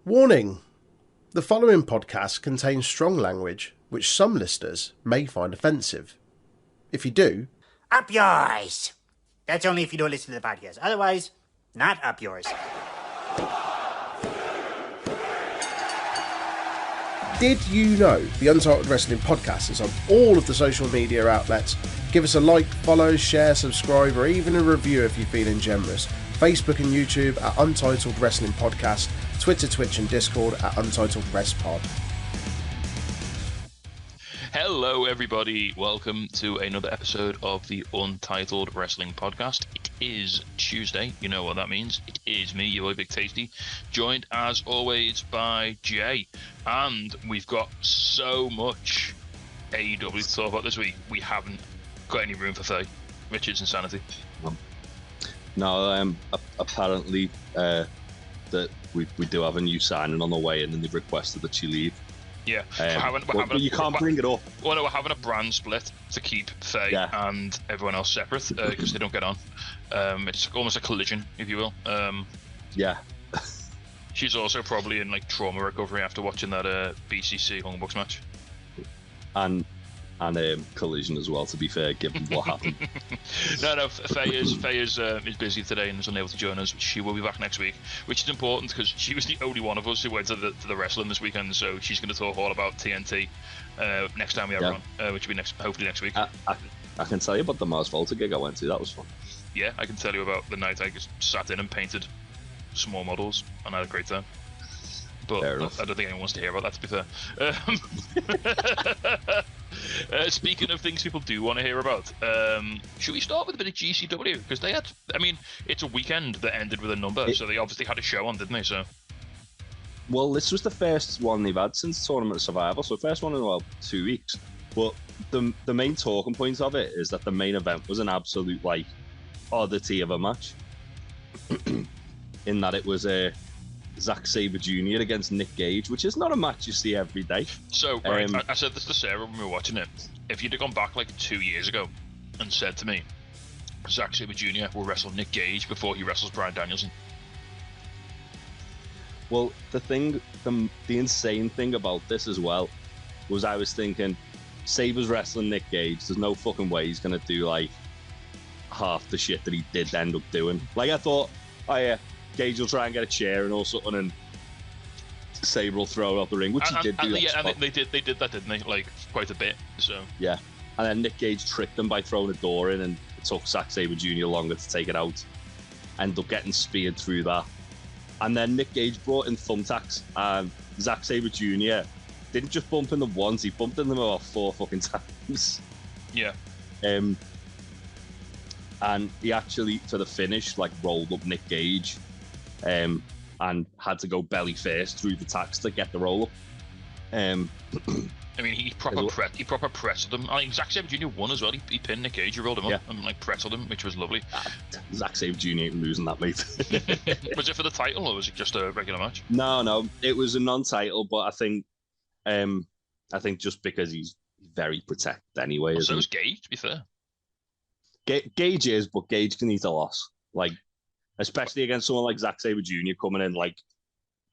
Warning: the following podcast contains strong language which some listeners may find offensive. If you do, Up yours! That's only if you don't listen to the podcast. Otherwise, not up yours. did you know the Untitled Wrestling Podcast is on all of the social media outlets? Give us a like, follow, share, subscribe, or even a review if you're feeling generous. Facebook and YouTube at Untitled Wrestling Podcast, Twitter, Twitch and Discord at Untitled Rest Pod. Hello, everybody. Welcome to another episode of the Untitled Wrestling Podcast. It is Tuesday. You know what that means. It is me, your boy Big Tasty, joined as always by Jay. And we've got so much AEW to talk about this week. We haven't got any room for Faye. Richard's insanity. No, apparently that we do have a new signing on the way in, and they've requested that she leave. Yeah, you can't bring it up. Well, no, we're having a brand split to keep Faye and everyone else separate because they don't get on. It's almost a collision, if you will. Yeah. She's also probably in like trauma recovery after watching that BCC Hung Bucks match. And collision as well, to be fair, given what happened. No, Faye is busy today and is unable to join us. She will be back next week, which is important because she was the only one of us who went to the wrestling this weekend. So she's going to talk all about TNT next time we have her on, which will be hopefully next week. I can tell you about the Mars Volta gig I went to. That was fun. Yeah, I can tell you about the night I just sat in and painted small models and had a great time. But I don't think anyone wants to hear about that, to be fair. Speaking of things people do want to hear about, should we start with a bit of GCW? Because they had, it's a weekend that ended with a number, so they obviously had a show on, didn't they? So, well, this was the first one they've had since Tournament of Survival, so the first one in about 2 weeks. But the main talking point of it is that the main event was an absolute, like, oddity of a match. In that it was a Zack Sabre Jr. against Nick Gage, which is not a match you see every day. So, right, I said this to Sarah when we were watching it. If you'd have gone back like 2 years ago and said to me, Zack Sabre Jr. will wrestle Nick Gage before he wrestles Bryan Danielson. Well, the insane thing about this as well was I was thinking, Sabre's wrestling Nick Gage. There's no fucking way he's going to do like half the shit that he did end up doing. Like I thought, oh yeah, Gage will try and get a chair and all something, and Sabre will throw it out the ring, which he did do. Yeah, and they did that, didn't they? Like quite a bit. So yeah, and then Nick Gage tricked them by throwing a door in, and it took Zack Sabre Jr. longer to take it out. Ended up getting speared through that, and then Nick Gage brought in thumbtacks, and Zack Sabre Jr. didn't just bump in them once; he bumped in them about 4 fucking times. Yeah. And he actually, for the finish, like rolled up Nick Gage. And had to go belly first through the tacks to get the roll up. He proper pressed him. Zack Sabre Jr. won as well. He pinned Nick Gage, he rolled him up and like pressed him, which was lovely. Zack Sabre Jr. ain't losing that, mate. Was it for the title or was it just a regular match? No, it was a non-title, but I think just because he's very protected anyway. So was Gage, to be fair. Gage is, but Gage can eat a loss. Like, especially against someone like Zack Sabre Jr. coming in, like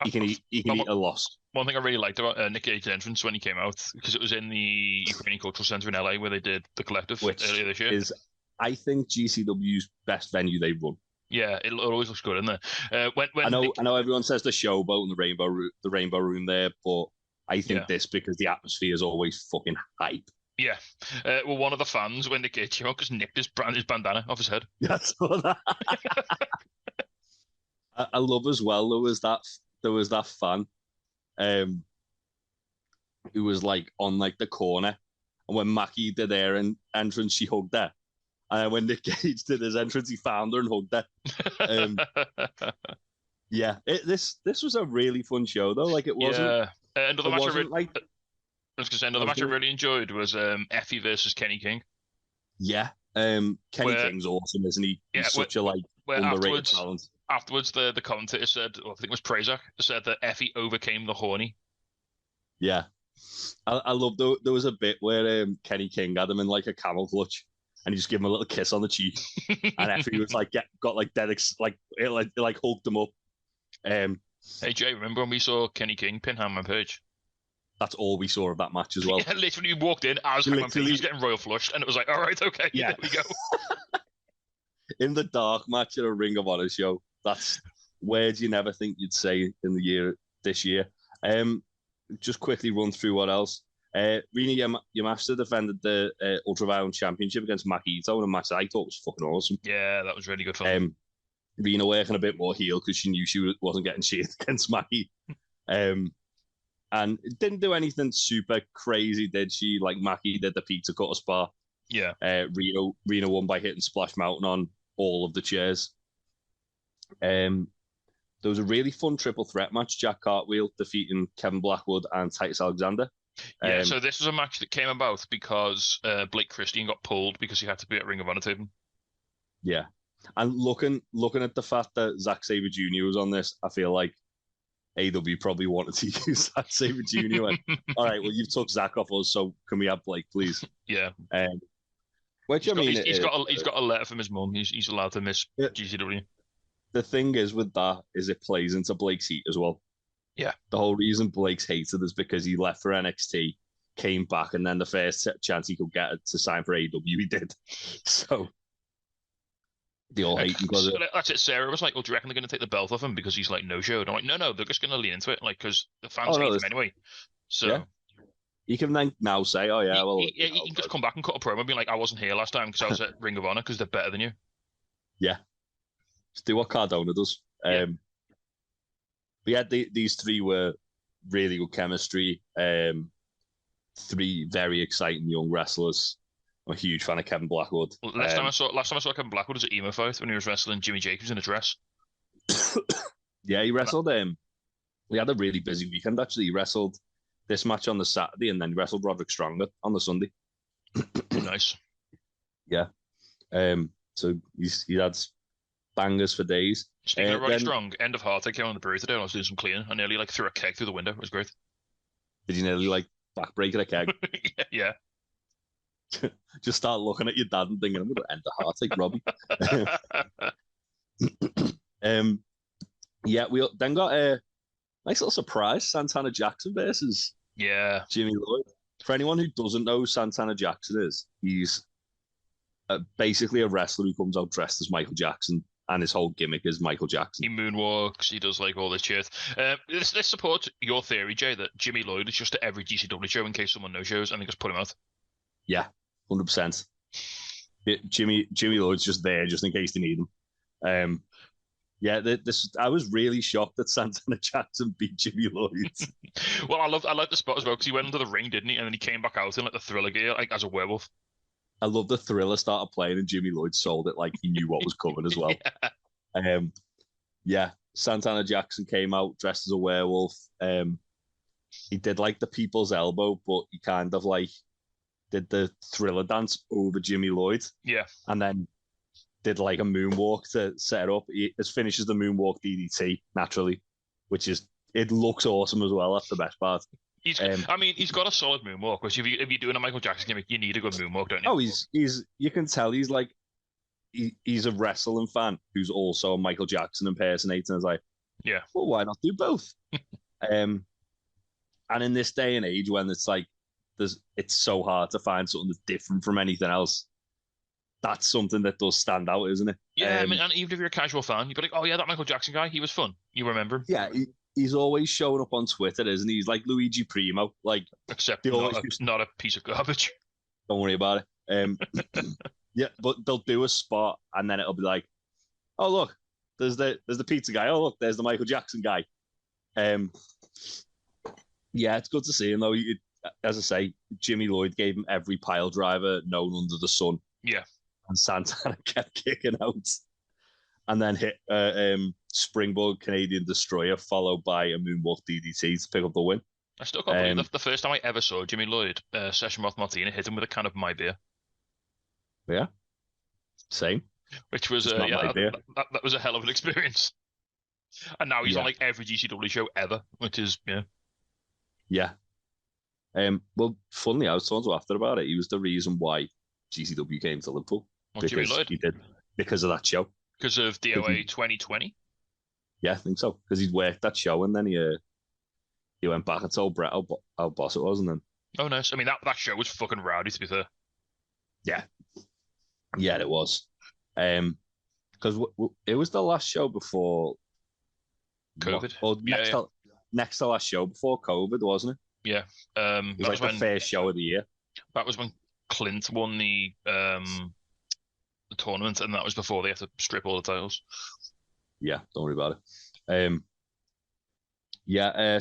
he can eat a loss. One thing I really liked about Nick Gage's entrance when he came out, because it was in the Ukrainian Cultural Center in LA where they did the collective earlier this year. Is, I think, GCW's best venue they run. Yeah, it always looks good in there. I know everyone says the Showboat and the Rainbow Room there, but I think this, because the atmosphere is always fucking hype. Yeah. Well, one of the fans, when Nick Gage came out, because nicked his bandana off his head. Yeah, I saw that. I love as well. There was that fan, who was like on like the corner, and when Mackie did their entrance, she hugged her, and then when Nick Gage did his entrance, he found her and hugged her. Yeah, this was a really fun show though. Like it wasn't. Yeah. Another match I really enjoyed was Effie versus Kenny King. Yeah, Kenny King's awesome, isn't he? He's such a underrated talent. Afterwards, the commentator said, I think it was Prazak, said that Effie overcame the horny. Yeah, I love there was a bit where Kenny King had him in like a camel clutch, and he just gave him a little kiss on the cheek, and Effie was like got like dead like hugged him up. Hey Jay, remember when we saw Kenny King pin Hangman Page? That's all we saw of that match as well. Yeah, literally we walked in as Hangman Page was getting royal flushed, and it was like, all right, okay, Yeah. there we go. In the dark match at a Ring of Honor show. That's words you never think you'd say in this year. Just quickly run through what else. Rina Yamashita defended the Ultraviolence Championship against Maki Ito in a match that I thought was fucking awesome. Yeah, that was really good fun. Rina working a bit more heel because she knew she wasn't getting cheered against Maki. And it didn't do anything super crazy, did she? Like Maki did the pizza cutter spot. Yeah. Rina won by hitting Splash Mountain on all of the chairs. There was a really fun triple threat match. Jack Cartwheel defeating Kevin Blackwood and Titus Alexander. Yeah, so this was a match that came about because Blake Christian got pulled because he had to be at Ring of Honor taping. Yeah. And looking at the fact that Zack Sabre Jr. was on this, I feel like AW probably wanted to use Zack Sabre Jr. Went, all right, well, you've took Zack off us, so can we have Blake, please? Yeah. Which he's got a letter from his mum. He's allowed to miss GCW. The thing is with that is it plays into Blake's heat as well. Yeah. The whole reason Blake's hated is because he left for NXT, came back, and then the first chance he could get to sign for AW, he did. So they all hate him because of it. That's it. Sarah was like, "Well, do you reckon they're going to take the belt off him because he's like no show?" And I'm like, "No, they're just going to lean into it, like because the fans hate him anyway." So yeah. You can then now say, "Oh yeah, well." He can just come back and cut a promo, and be like, "I wasn't here last time because I was at Ring of Honor because they're better than you." Yeah, just do what Cardona does. Yeah. But yeah, these three were really good chemistry. Three very exciting young wrestlers. I'm a huge fan of Kevin Blackwood. Last time I saw Kevin Blackwood was at Emo Fight when he was wrestling Jimmy Jacobs in a dress. Yeah, he wrestled. We had a really busy weekend actually. He wrestled this match on the Saturday, and then he wrestled Roderick Stronger on the Sunday. Nice. Yeah. So he had bangers for days. Speaking of Roderick Strong, end of heart. I came on the brewery today and I was doing some cleaning. I nearly threw a keg through the window. It was great. Did you nearly backbreak a keg? Yeah. Just start looking at your dad and thinking, I'm going to end the heart like Robbie. Yeah, we then got a nice little surprise: Santana Jackson versus Jimmy Lloyd. For anyone who doesn't know who Santana Jackson is, he's basically a wrestler who comes out dressed as Michael Jackson, and his whole gimmick is Michael Jackson. He moonwalks. He does all this shit. This supports your theory, Jay, that Jimmy Lloyd is just at every GCW show in case someone no shows, and they just put him out. Yeah, 100%. Jimmy Lloyd's just there just in case they need him. Yeah, I was really shocked that Santana Jackson beat Jimmy Lloyd. Well, I like the spot as well because he went under the ring, didn't he? And then he came back out in the Thriller gear, as a werewolf. I love the Thriller started playing and Jimmy Lloyd sold it like he knew what was coming as well. Yeah, Santana Jackson came out dressed as a werewolf. He did the people's elbow, but he kind of did the Thriller dance over Jimmy Lloyd. Yeah, and then did a moonwalk to set it up. He finishes the moonwalk DDT naturally, it looks awesome as well. That's the best part. He's got a solid moonwalk. Which if you're doing a Michael Jackson gimmick, you need a good moonwalk, don't you? Oh, he's you can tell he's he's a wrestling fan who's also a Michael Jackson impersonator. And it's yeah, well, why not do both? And in this day and age when it's it's so hard to find something that's different from anything else. That's something that does stand out, isn't it? Yeah, and even if you're a casual fan, you'd be like, oh yeah, that Michael Jackson guy, he was fun. You remember him? Yeah, he's always showing up on Twitter, isn't he? He's like Luigi Primo. Except not a piece of garbage. Don't worry about it. Yeah, but they'll do a spot and then it'll be like, oh look, there's the pizza guy. Oh look, there's the Michael Jackson guy. Yeah, it's good to see him though. As I say, Jimmy Lloyd gave him every pile driver known under the sun. Yeah. And Santana kept kicking out. And then hit Springboard Canadian Destroyer, followed by a Moonwalk DDT to pick up the win. I still can't believe the first time I ever saw Jimmy Lloyd, Session Moth Martina hit him with a can of My Beer. Yeah. Same. Which was, that was a hell of an experience. And now he's on every GCW show ever, which is, yeah. Yeah. Well, funnily, I was talking to after about it. He was the reason why GCW came to Liverpool. Jimmy Lloyd? He did, because of that show. Because of DOA 2020? Yeah, I think so because he'd worked that show and then he went back and told Brett how boss it was, and then Oh, nice. I mean, that show was fucking rowdy, to be fair. yeah, yeah, it was. Because it was the last show before COVID. or Yeah, yeah. next to last show before COVID, wasn't it? Yeah. It was like the first show of the year. That was when Clint won the tournament, and that was before they had to strip all the titles. Yeah, don't worry about it.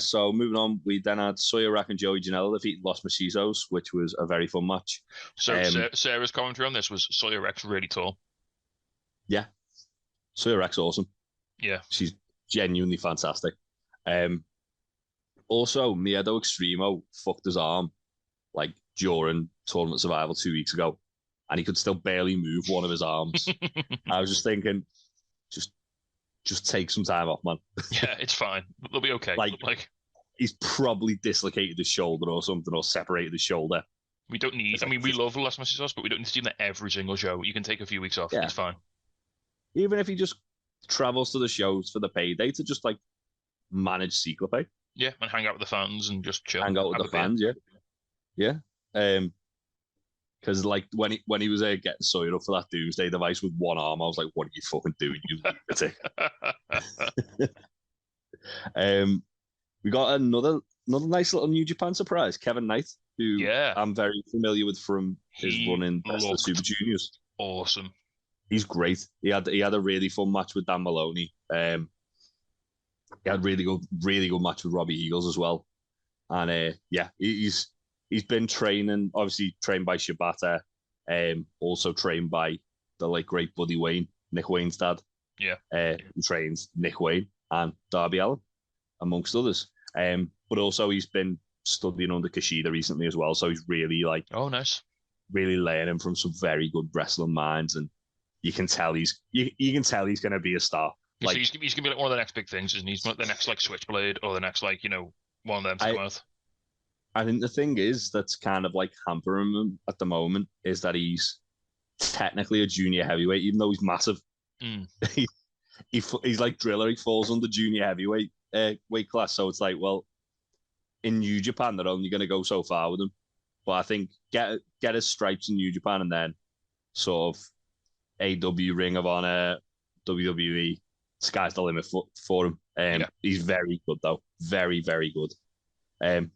So moving on, we then had Sawyer Rack and Joey Janela defeated Los Macisos, which was a very fun match. So Sarah's commentary on this was Sawyer Rack's really tall. Yeah, Sawyer Rack's awesome. Yeah, she's genuinely fantastic. Also, Miedo Extremo fucked his arm like during Tournament Survival 2 weeks ago, and he could still barely move one of his arms. I was just thinking, just take some time off, man. Yeah, it's fine. They'll be okay. Like he's probably dislocated his shoulder or something, or separated his shoulder. We don't need. I mean, we love Las Macisos, but we don't need to do that every single show. You can take a few weeks off. Yeah. It's fine. Even if he just travels to the shows for the payday to just like manage Cyclope. Yeah, and hang out with the fans and just chill. Hang out with the fans, yeah. Because like when he was getting Sawyer up for that Doomsday device with one arm, I was like, "What are you fucking doing, you lunatic?" We got another nice little New Japan surprise, Kevin Knight, who I'm very familiar with from his run in Best of Super Juniors. Awesome. He's great. He had a really fun match with Dan Maloney. He had really good match with Robbie Eagles as well. And he's been training, obviously trained by Shibata, also trained by the late great Buddy Wayne, Nick Wayne's dad. Yeah. He trains Nick Wayne and Darby Allin, amongst others. But also he's been studying under Kushida recently as well. So he's really nice. Really learning from some very good wrestling minds, and you can tell he's going to be a star. Like, so he's going to be like one of the next big things, isn't he? He's the next like Switchblade or the next one of them to come out. I think the thing is that's kind of like hampering him at the moment is that he's technically a junior heavyweight, even though he's massive. He's like Driller. He falls under junior heavyweight weight class. So it's like, well, in New Japan, they're only going to go so far with him. But I think get his stripes in New Japan and then sort of AW, Ring of Honor, WWE, sky's the limit for him. He's very good though, very very good. And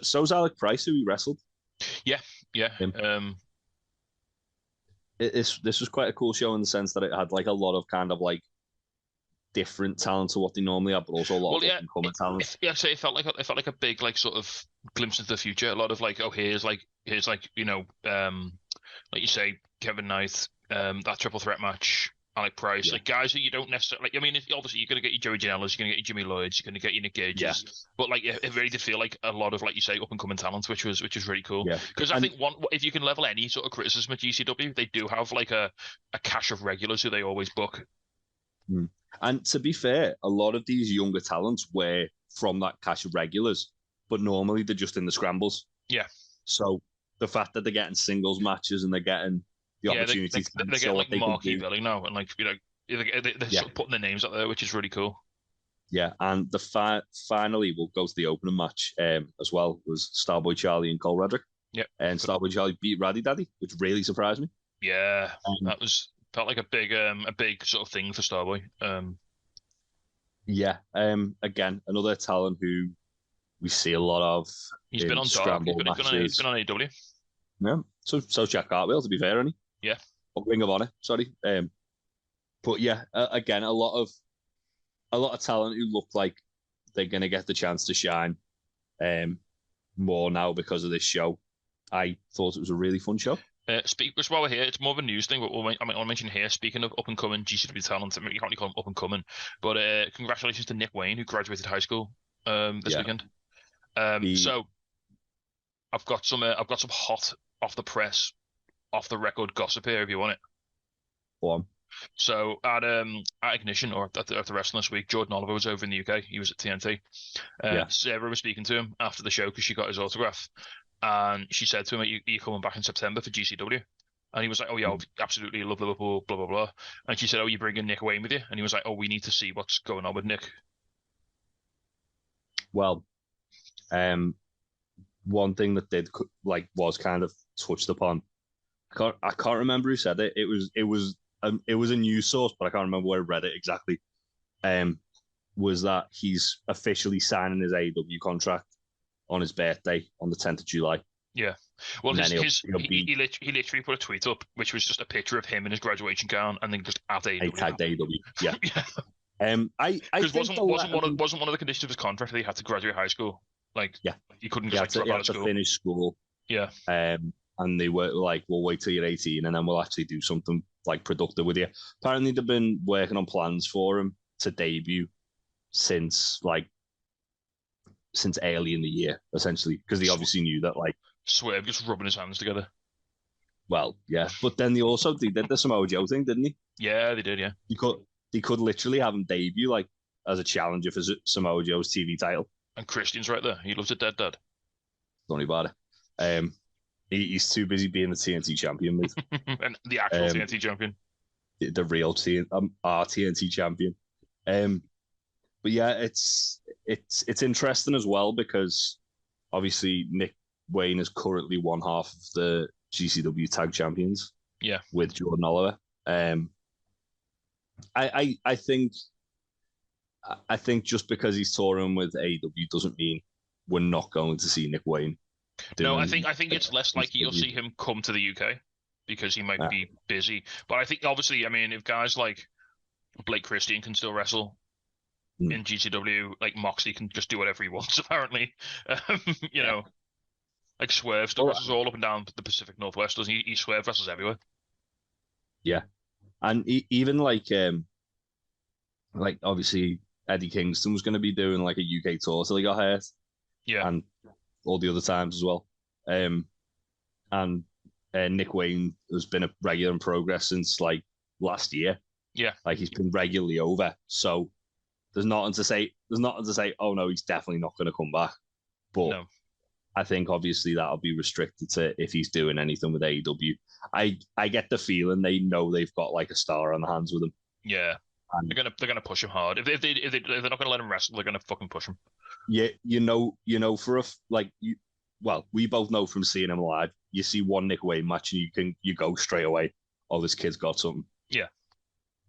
so's Alec Price, who he wrestled. Yeah. This was quite a cool show in the sense that it had like a lot of kind of like different talent to what they normally have, but also a lot of up-and-coming talent. So it felt like a big like sort of glimpse into the future. A lot of like, here's like like you say, Kevin Knight, that triple threat match, Alec Price, like guys that you don't necessarily like. I mean, obviously you're gonna get your Joey Janela's, you're gonna get your Jimmy Lloyd's, you're gonna get your Nick Gage's, but like it really did feel like a lot of like you say up and coming talent, which was really cool. Because I think if you can level any sort of criticism at GCW, they do have like a cache of regulars who they always book. And to be fair, a lot of these younger talents were from that cache of regulars, but normally they're just in the scrambles. Yeah. So the fact that they're getting singles matches and they're getting the opportunity they're getting like marquee billing now, and like they're sort of putting their names out there, which is really cool. Yeah, and finally we'll go to the opening match as well was Starboy Charlie and Cole Roderick. Yeah, and Starboy Charlie beat Raddy Daddy, which really surprised me. Yeah, felt like a big sort of thing for Starboy. Again, another talent who we see a lot of. He's been on Dark. He's been on AW. Yeah, so Jack Cartwheel, to be fair, only. Yeah. Or Ring of Honor, sorry. But yeah, again, a lot of talent who look like they're gonna get the chance to shine, more now because of this show. I thought it was a really fun show. Just while we're here, it's more of a news thing, but I'll mention here, speaking of up-and-coming GCW talent, you can't really call them up-and-coming, but congratulations to Nick Wayne, who graduated high school this weekend. So I've got some hot, off-the-press, off-the-record gossip here, if you want it. Go on. So at Ignition, or at the wrestling this week, Jordan Oliver was over in the UK. He was at TNT. Sarah was speaking to him after the show because she got his autograph. And she said to him, "Are you coming back in September for GCW?" And he was like, "Oh yeah, absolutely love Liverpool, blah blah blah." And she said, "Oh, you bringing Nick Wayne with you?" And he was like, "Oh, we need to see what's going on with Nick." Well, one thing that did was kind of touched upon. I can't remember who said it. It was a news source, but I can't remember where I read it exactly. Was that he's officially signing his AEW contract on his birthday on the 10th of July. Yeah. Well, And then he literally put a tweet up, which was just a picture of him in his graduation gown, and then just at AEW. He tagged AEW. Yeah. I Because wasn't one of the conditions of his contract that he had to graduate high school. Like, yeah, he couldn't just drop out of school. To finish school. Yeah. And they were like, "We'll wait till you're 18, and then we'll actually do something like productive with you." Apparently, they've been working on plans for him to debut since early in the year, essentially, because they obviously knew that Swerve just rubbing his hands together. Well, yeah, but then they did the Samoa Joe thing, didn't he? Yeah, they did. Yeah, they could literally have him debut as a challenger for Samoa Joe's TV title. And Christian's right there. He loves a dead dad. Don't worry about it. He's too busy being the TNT champion, mate. And the actual TNT champion. The real our TNT champion. But yeah, it's interesting as well because obviously Nick Wayne is currently one half of the GCW tag champions. Yeah. With Jordan Oliver. I think just because he's touring with AEW doesn't mean we're not going to see Nick Wayne. No, I think it's less likely you'll see him come to the UK because he might be busy. But I think obviously, I mean, if guys like Blake Christian can still wrestle in GCW, like Moxley can just do whatever he wants. Apparently, you know, like Swerve still wrestles all up and down the Pacific Northwest. Doesn't he? He Swerve wrestles everywhere. Yeah, and even like obviously Eddie Kingston was going to be doing like a UK tour till he got hurt. Yeah, and all the other times as well. And Nick Wayne has been a regular in progress since like last year. Yeah, like he's been regularly over. So there's nothing to say. Oh no, he's definitely not going to come back. But no. I think obviously that'll be restricted to if he's doing anything with AEW. I get the feeling they know they've got like a star on the hands with him. Yeah, and they're gonna push him hard. If they're not gonna let him wrestle, they're gonna fucking push him. Yeah, we both know from seeing him live. You see one Nick Wayne match, and you go straight away. Oh, this kid's got something. Yeah,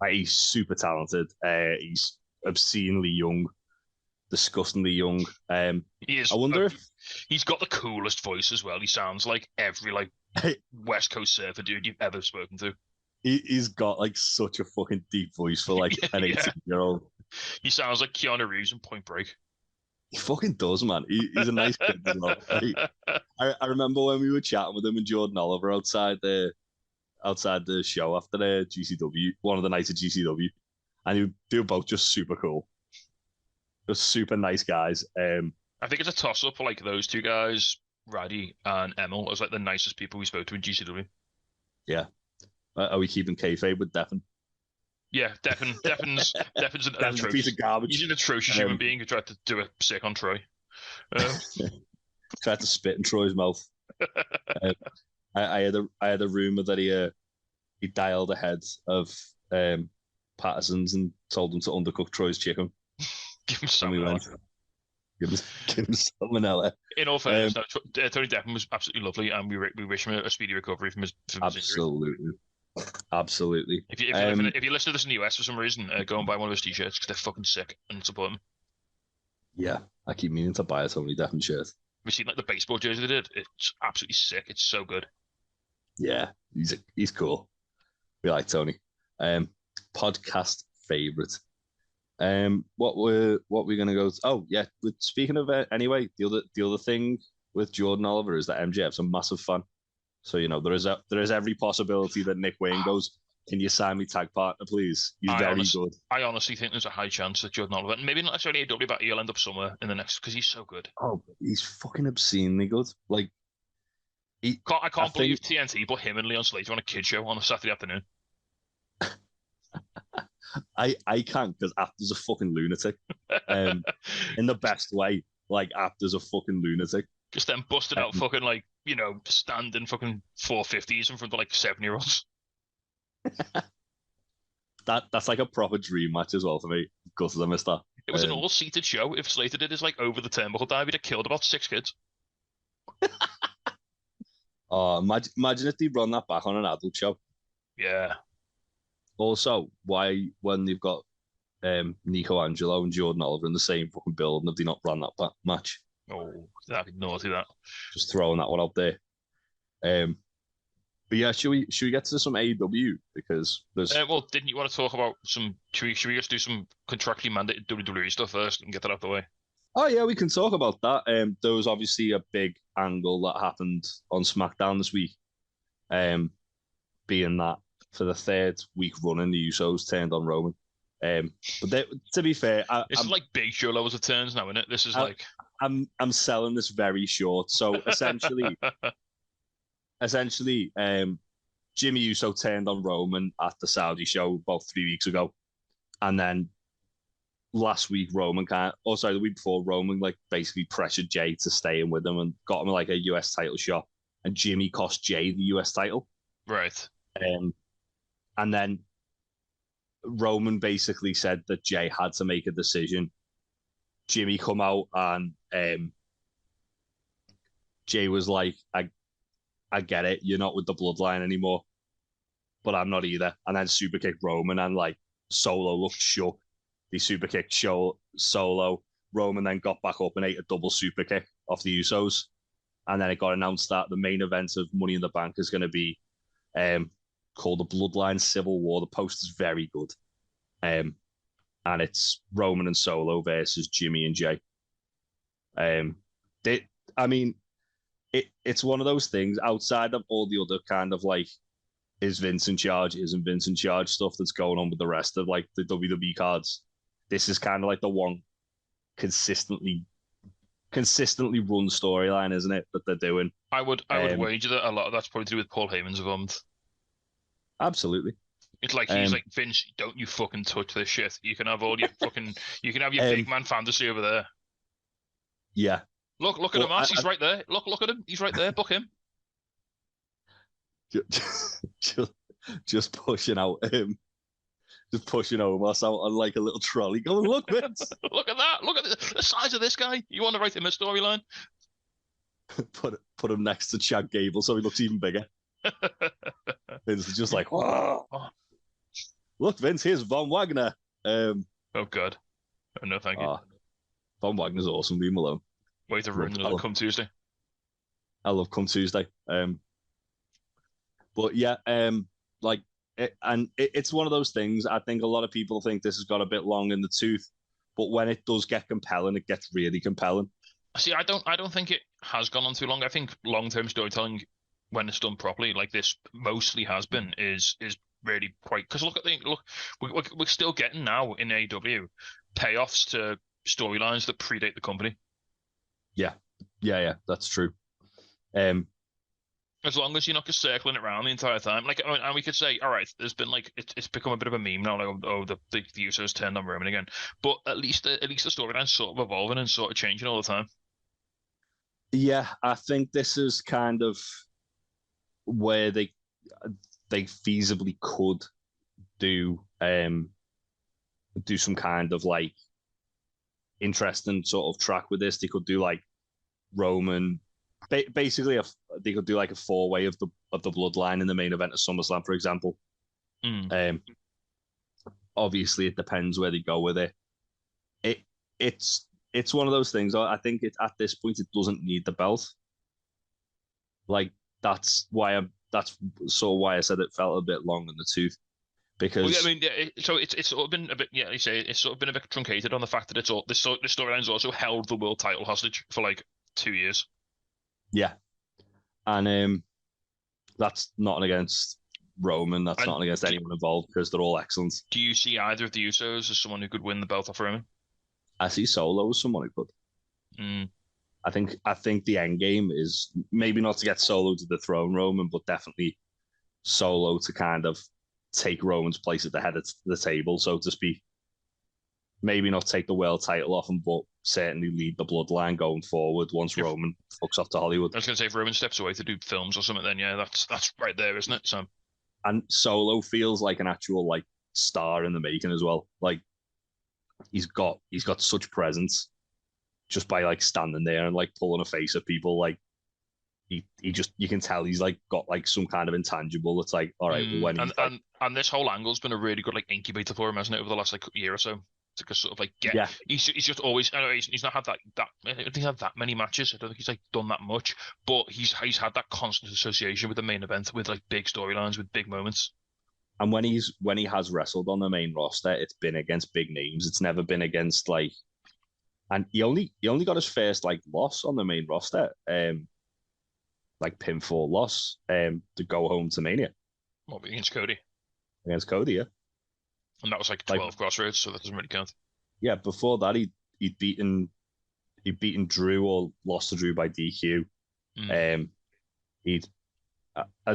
he's super talented. He's obscenely young, disgustingly young. He is. I wonder if he's got the coolest voice as well. He sounds like every West Coast surfer dude you've ever spoken to. He's got like such a fucking deep voice for like an 18-year-old. He sounds like Keanu Reeves in Point Break. He fucking does, man. He's a nice kid as well. I remember when we were chatting with him and Jordan Oliver outside the show after the GCW, one of the nights at GCW, and they were both just super cool. Just super nice guys. I think it's a toss-up for like those two guys, Raddy and Emil, as like the nicest people we spoke to in GCW. Yeah. Are we keeping kayfabe with Devin? Yeah, Devin's an atrocious piece of garbage. He's an atrocious human being who tried to do a sick on Troy. Tried to spit in Troy's mouth. I had a rumor that he dialed ahead of Patterson's and told him to undercook Troy's chicken. Give him salmonella. Give him salmonella. In all fairness, Tony Deppen was absolutely lovely, and we wish him a speedy recovery from his absolutely. injury. Absolutely. If you listen to this in the US for some reason, go and buy one of his t-shirts because they're fucking sick and support him. Yeah, I keep meaning to buy a Tony Deppen shirt. We've seen like the baseball jersey they did. It's absolutely sick. It's so good. Yeah, he's cool. We like Tony. Podcast favorite. What we're gonna go? Oh yeah. Speaking of anyway, the other thing with Jordan Oliver is that MJF's a massive fan. So there is every possibility that Nick Wayne goes, "Can you sign me tag partner, please?" He's very good. I honestly think there's a high chance that Jordan Oliver, maybe not necessarily AEW, but he'll end up somewhere in the next because he's so good. Oh, he's fucking obscenely good. Like, I can't believe TNT put him and Leon Slater on a kid show on a Saturday afternoon. I can't because Apter's a fucking lunatic. In the best way. Like Apter's a fucking lunatic. Just them busting out fucking like, standing fucking 450s in front of like 7-year-olds. That's like a proper dream match as well for me. Gutted I missed that. It was an all-seated show. If Slater did his like over the turnbuckle dive, he'd have killed about 6 kids. Oh, imagine if they run that back on an adult show. Yeah. Also, why when they've got Nico Angelo and Jordan Oliver in the same fucking building have they not run that match? Oh, that'd be naughty, that. Just throwing that one out there. But yeah, should we get to some AEW because there's well, didn't you want to talk about some? Should we just do some contractually mandated WWE stuff first and get that out of the way? Oh yeah, we can talk about that. There was obviously a big angle that happened on SmackDown this week. Being that for the 3rd week running, the Usos turned on Roman. But to be fair, it's like big show levels of turns now, isn't it? This is like I'm selling this very short. So essentially, Jimmy Uso turned on Roman at the Saudi show about 3 weeks ago, and then last week the week before, Roman like basically pressured Jay to stay in with him and got him like a US title shot, and Jimmy cost Jay the US title. Right. And then Roman basically said that Jay had to make a decision. Jimmy come out and Jay was like, I get it, you're not with the Bloodline anymore, but I'm not either. And then super kicked Roman, and like Solo looked shook. He super kicked Solo. Roman then got back up and ate a double super kick off the Usos. And then it got announced that the main event of Money in the Bank is going to be called the Bloodline Civil War. The post is very good. And it's Roman and Solo versus Jimmy and Jay. It's one of those things outside of all the other kind of like, is Vince in charge, isn't Vince in charge stuff that's going on with the rest of like the WWE cards. This is kind of like the one consistently run storyline, isn't it, that they're doing? I would wager that a lot of that's probably to do with Paul Heyman's involvement. Absolutely. It's like he's like, Vince, don't you fucking touch this shit. You can have all your fucking you can have your big man fantasy over there. Yeah. Look at him, he's right there. Look at him, he's right there. Book him. Just pushing out just pushing Omos out on like a little trolley going, look, Vince. Look at that. Look at the size of this guy. You want to write him a storyline? Put him next to Chad Gable so he looks even bigger. Vince is just like, whoa. Look, Vince, here's Von Wagner. Oh God. Oh, no, thank you. Von Wagner's awesome. Leave him alone. Wait to ruin another Come Tuesday. I love Come Tuesday. But yeah, it's one of those things. I think a lot of people think this has got a bit long in the tooth, but when it does get compelling, it gets really compelling. See, I don't think it has gone on too long. I think long-term storytelling, when it's done properly, like this mostly has been, is really quite. Because look, we're still getting now in AEW payoffs to storylines that predate the company. Yeah, that's true. As long as you're not just circling it around the entire time, like, and we could say, all right, there's been like it's become a bit of a meme now, like, the Usos turned on Roman again, but at least the storyline's sort of evolving and sort of changing all the time. Yeah, I think this is kind of where they feasibly could do some kind of like interesting sort of track with this. They could do like Roman. Basically, they could do like a 4-way of the Bloodline in the main event of SummerSlam, for example. Obviously, it depends where they go with it. It's one of those things. I think at this point it doesn't need the belt. Like that's sort of why I said it felt a bit long in the tooth. Because well, yeah, I mean, so it's sort of been a bit, you say it's sort of been a bit truncated on the fact that this storyline's also held the world title hostage for like 2 years. Yeah, and that's not against Roman. That's not against anyone involved because they're all excellent. Do you see either of the Usos as someone who could win the belt off Roman? I see Solo as someone who could. I think the end game is maybe not to get Solo to the throne, Roman, but definitely Solo to kind of take Roman's place at the head of the table, so to speak. maybe not take the world title off him, but certainly lead the bloodline going forward once Roman fucks off to Hollywood. I was going to say, if Roman steps away to do films or something, then yeah, that's right there, isn't it? So, and Solo feels like an actual like star in the making as well. Like he's got such presence just by like standing there and like pulling a face at people. Like he just, you can tell he's like got like some kind of intangible. It's like, all right, when he's and this whole angle's been a really good like incubator for him, hasn't it, over the last like year or so? To just sort of like get, he's just always, I know he's not had that I don't think he's had that many matches. I don't think he's like done that much, but he's had that constant association with the main event, with like big storylines, with big moments. And when he has wrestled on the main roster, it's been against big names. It's never been against like, and he only got his first like loss on the main roster, like pinfall loss, to go home to Mania. What, against Cody? Against Cody, yeah. And that was like 12 Crossroads, so that doesn't really count. Yeah, before that he'd beaten Drew or lost to Drew by DQ. I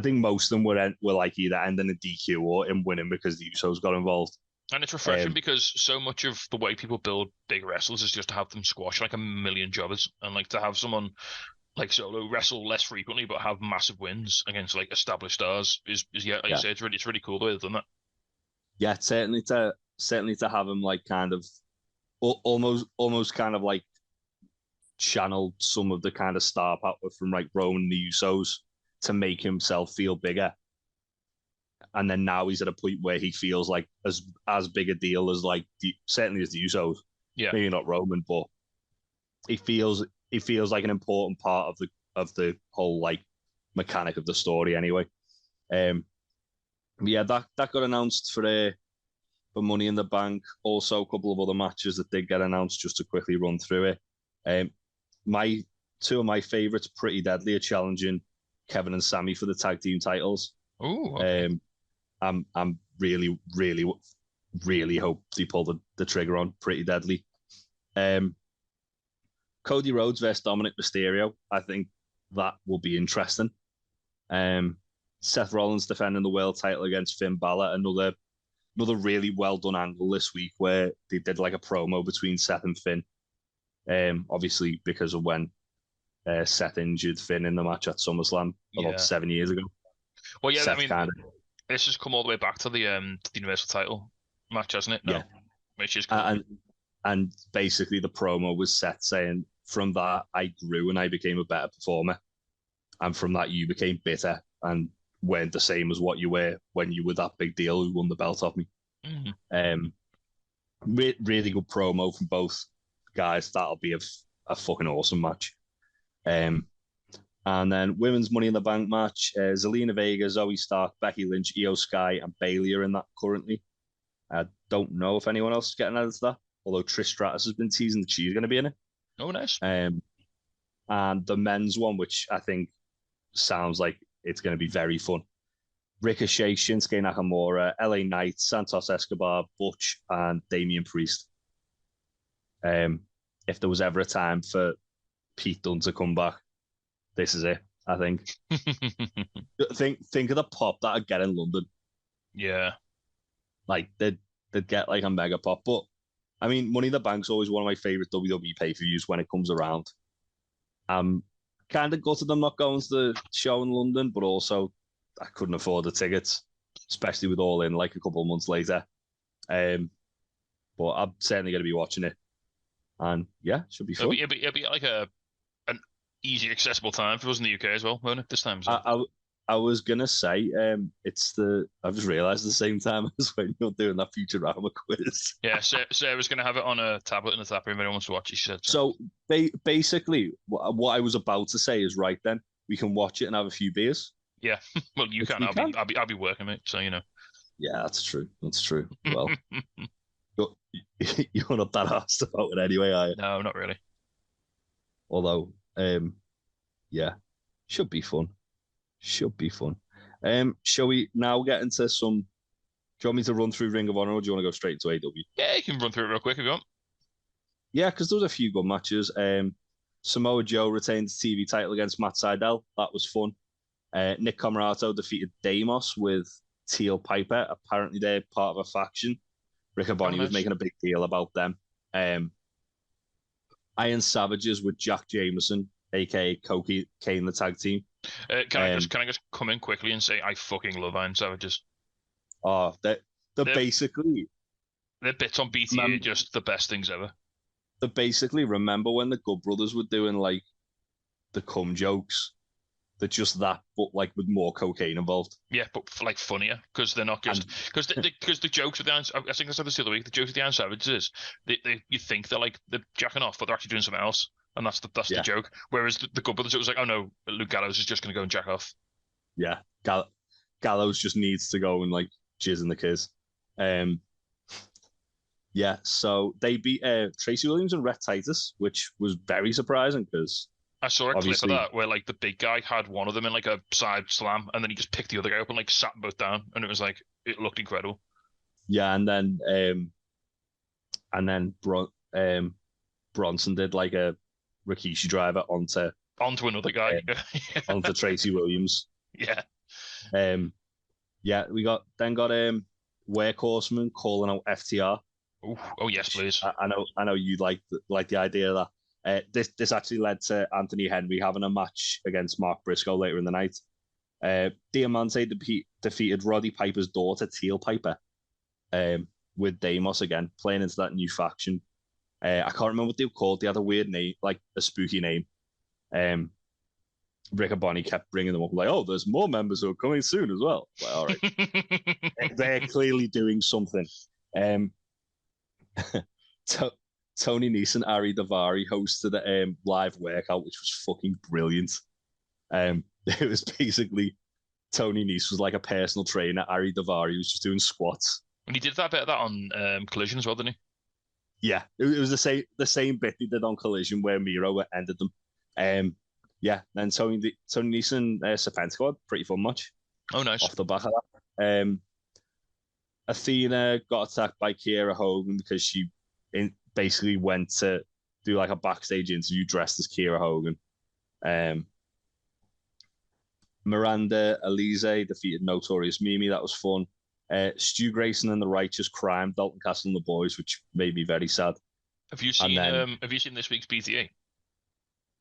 think most of them were like either ending a DQ or him winning because the Usos got involved. And it's refreshing because so much of the way people build big wrestlers is just to have them squash like a million jobbers, and like to have someone like Solo wrestle less frequently but have massive wins against like established stars is you say, it's really cool the way they've done that. Yeah, certainly to have him like kind of almost kind of like channeled some of the kind of star power from like Roman and the Usos to make himself feel bigger. And then now he's at a point where he feels like as big a deal as like certainly as the Usos. Yeah. Maybe not Roman, but he feels like an important part of the whole like mechanic of the story anyway. Yeah, that got announced for Money in the Bank. Also, a couple of other matches that did get announced. Just to quickly run through it, two of my favorites, Pretty Deadly, are challenging Kevin and Sammy for the tag team titles. Oh, okay. I'm really, really, really hope they pull the trigger on Pretty Deadly. Cody Rhodes versus Dominic Mysterio. I think that will be interesting. Seth Rollins defending the world title against Finn Balor. Another really well done angle this week where they did like a promo between Seth and Finn. Obviously because of when Seth injured Finn in the match at SummerSlam about 7 years ago. Well, yeah, Seth this has come all the way back to the Universal title match, hasn't it? No. Yeah. Which is cool. And basically the promo was Seth saying, from that I grew and I became a better performer. And from that you became bitter and weren't the same as what you were when you were that big deal who won the belt off me. Mm-hmm. Really good promo from both guys. That'll be a fucking awesome match. And then women's Money in the Bank match, Zelina Vega, Zoe Stark, Becky Lynch, Io Sky, and Bayley are in that currently. I don't know if anyone else is getting added to that, although Trish Stratus has been teasing that she's going to be in it. Oh, nice. And the men's one, which I think sounds like it's going to be very fun. Ricochet, Shinsuke Nakamura, LA Knight, Santos Escobar, Butch, and Damian Priest. If there was ever a time for Pete Dunne to come back, this is it, I think. think of the pop that I'd get in London. Yeah. Like, they'd get like a mega pop. But, I mean, Money in the Bank's always one of my favourite WWE pay-per-views when it comes around. Kind of gutted I'm not going to the show in London, but also I couldn't afford the tickets, especially with All In like a couple of months later. But I'm certainly going to be watching it. And yeah, should be fun. It'll be like an easy, accessible time for us in the UK as well, won't it, this time? So. I was going to say, I've just realised the same time as when you're doing that Futurama quiz. Yeah, Sarah's going to have it on a tablet in the tap room if anyone wants to watch it, she said. So basically, what I was about to say is right then, we can watch it and have a few beers. Yeah, well, you can. I'll be working, mate, so you know. Yeah, that's true. Well, you're not that asked about it anyway, are you? No, not really. Although, yeah, should be fun. Shall we now get into some? Do you want me to run through Ring of Honor, or do you want to go straight to AW? Yeah, you can run through it real quick if you want. Yeah, because there was a few good matches. Samoa Joe retained the TV title against Matt Sydal. That was fun. Nick Comoroto defeated Deimos with Teal Piper. Apparently, they're part of a faction. Riccaboni was nice. making a big deal about them. Iron Savages with Jack Jameson, aka Koki Kane, the tag team. Can I just come in quickly and say I fucking love Iron Savages. Oh, they're They're- basically Their bits on BTA are just the best things ever. Remember when the Good Brothers were doing like the cum jokes? They're just that, but like with more cocaine involved. Yeah, but like funnier because they're not just because the jokes with the Iron, I think I said this the other week. The jokes with the Iron Savages, you think they're jacking off, but they're actually doing something else, and that's the joke. Whereas the Good Brothers, it was like, oh no, Luke Gallows is just going to go and jack off. Yeah, Gallows just needs to go and like jizz in the kids. Yeah, so they beat Tracy Williams and Rhett Titus, which was very surprising because I saw a clip of that where like the big guy had one of them in like a side slam, and then he just picked the other guy up and like sat them both down, and it was like it looked incredible. Yeah, and then Bronson did like a Rikishi driver onto another guy, onto Tracy Williams. Yeah. We got Workhorseman calling out FTR. Oh yes, please. I know you like the idea of that. This actually led to Anthony Henry having a match against Mark Briscoe later in the night. Diamante defeated Roddy Piper's daughter, Teal Piper, with Deimos again, playing into that new faction. I can't remember what they were called. They had a weird name, like a spooky name. Riccaboni kept bringing them up, like, oh, there's more members who are coming soon as well. Like, all right. They're clearly doing something. Tony Nese and Ari Daivari hosted a live workout, which was fucking brilliant. It was basically Tony Nese was like a personal trainer. Ari Daivari was just doing squats. And he did that bit of that on Collision as well, didn't he? Yeah, it was the same bit he did on Collision where Miro ended them. Yeah, then Tony Nese and Serpentico had a pretty fun match. Oh, nice. Off the back of that. Athena got attacked by Kiera Hogan because she basically went to do like a backstage interview dressed as Kiera Hogan. Miranda Alize defeated Notorious Mimi. That was fun. Stu Grayson and the Righteous Crime, Dalton Castle and the Boys, which made me very sad. Have you seen this week's BTA?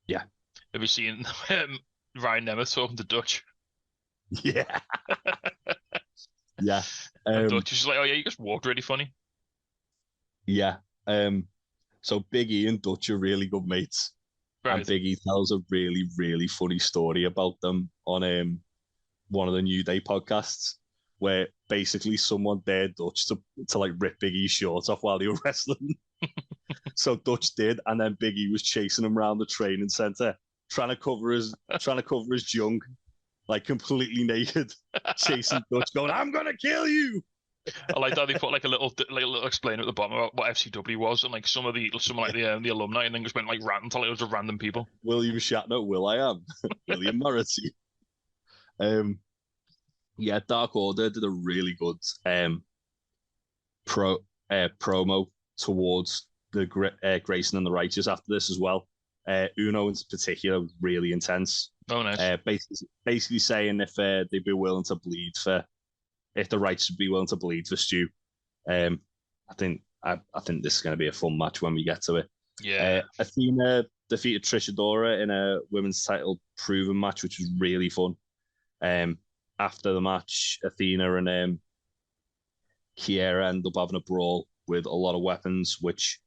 Yeah. Have you seen Ryan Nemeth talking to Dutch? Yeah. Yeah. Dutch is like, oh yeah, you just walked really funny. Yeah. So Big E and Dutch are really good mates. Right. And Big E tells a really, really funny story about them on one of the New Day podcasts, where basically someone dared Dutch to like rip Big E's shorts off while they were wrestling. So Dutch did, and then Big E was chasing him around the training center, trying to cover his junk, like completely naked, chasing Dutch, going, "I'm gonna kill you." I like that they put like a little explainer at the bottom about what FCW was, and like some of the alumni, and then just went like ranting to loads of random people. William Shatner, Will.i.am, William Morrissey. Yeah, Dark Order did a really good promo towards the Grayson and the Righteous after this as well. Uno in particular, really intense. Oh, nice. Basically saying if they'd be willing to bleed if the Righteous would be willing to bleed for Stu. I think this is going to be a fun match when we get to it. Yeah. Athena defeated Trish Adora in a women's title proven match, which was really fun. After the match, Athena and Kiera ended up having a brawl with a lot of weapons, which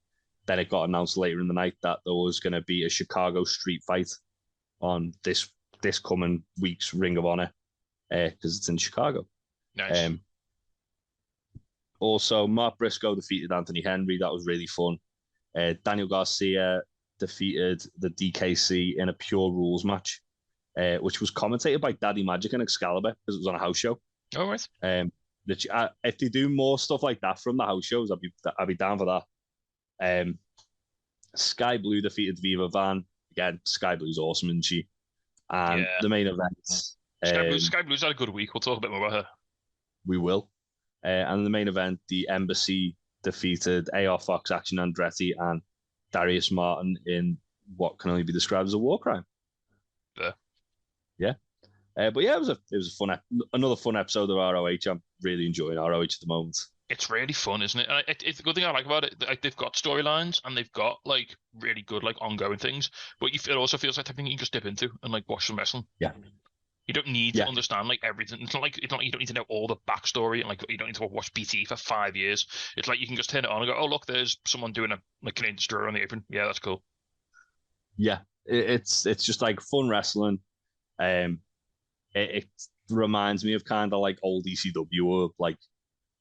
then it got announced later in the night that there was going to be a Chicago street fight on this coming week's Ring of Honor because it's in Chicago. Nice. Also, Mark Briscoe defeated Anthony Henry. That was really fun. Daniel Garcia defeated the DKC in a Pure Rules match, which was commentated by Daddy Magic and Excalibur because it was on a house show. Oh, right. If they do more stuff like that from the house shows, I'd be down for that. Sky Blue defeated Viva Van. Again, Sky Blue's awesome, isn't she? And the main event. Sky Blue's had a good week. We'll talk a bit more about her. We will. And the main event, the Embassy defeated AR Fox, Action Andretti, and Darius Martin in what can only be described as a war crime. Yeah. But yeah, it was a fun another fun episode of ROH. I'm really enjoying ROH at the moment. It's really fun, isn't it? And it's the good thing I like about it. Like they've got storylines and they've got like really good like ongoing things, but it also feels like something you can just dip into and like watch some wrestling. Yeah. You don't need to Yeah. understand like everything. It's not you don't need to know all the backstory and like you don't need to watch BT for 5 years. It's like you can just turn it on and go, oh look, there's someone doing a like Canadian destroyer on the apron. Yeah, that's cool. Yeah. It's just like fun wrestling. It reminds me of kind of like old ECW or like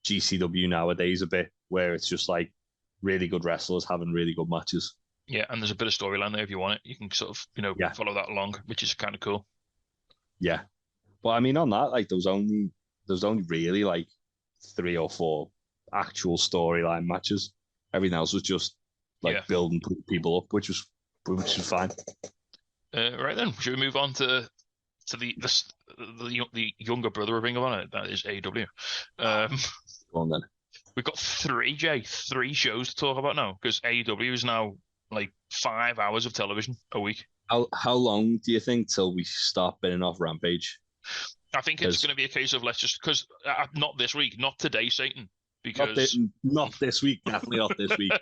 GCW nowadays a bit, where it's just like really good wrestlers having really good matches. Yeah, and there's a bit of storyline there if you want it. You can sort of Yeah. follow that along, which is kind of cool. Yeah. But I mean, on that, like, there's only really like 3 or 4 actual storyline matches. Everything else was just like building people up, which was fine. Right then, should we move on to the younger brother of Ring of Honor? That is AEW. Go on then. We've got three shows to talk about now because AEW is now like 5 hours of television a week. How long do you think till we start binning off Rampage? I think it's going to be a case of let's just because not this week, not today, Satan. Because not this week, definitely not this week.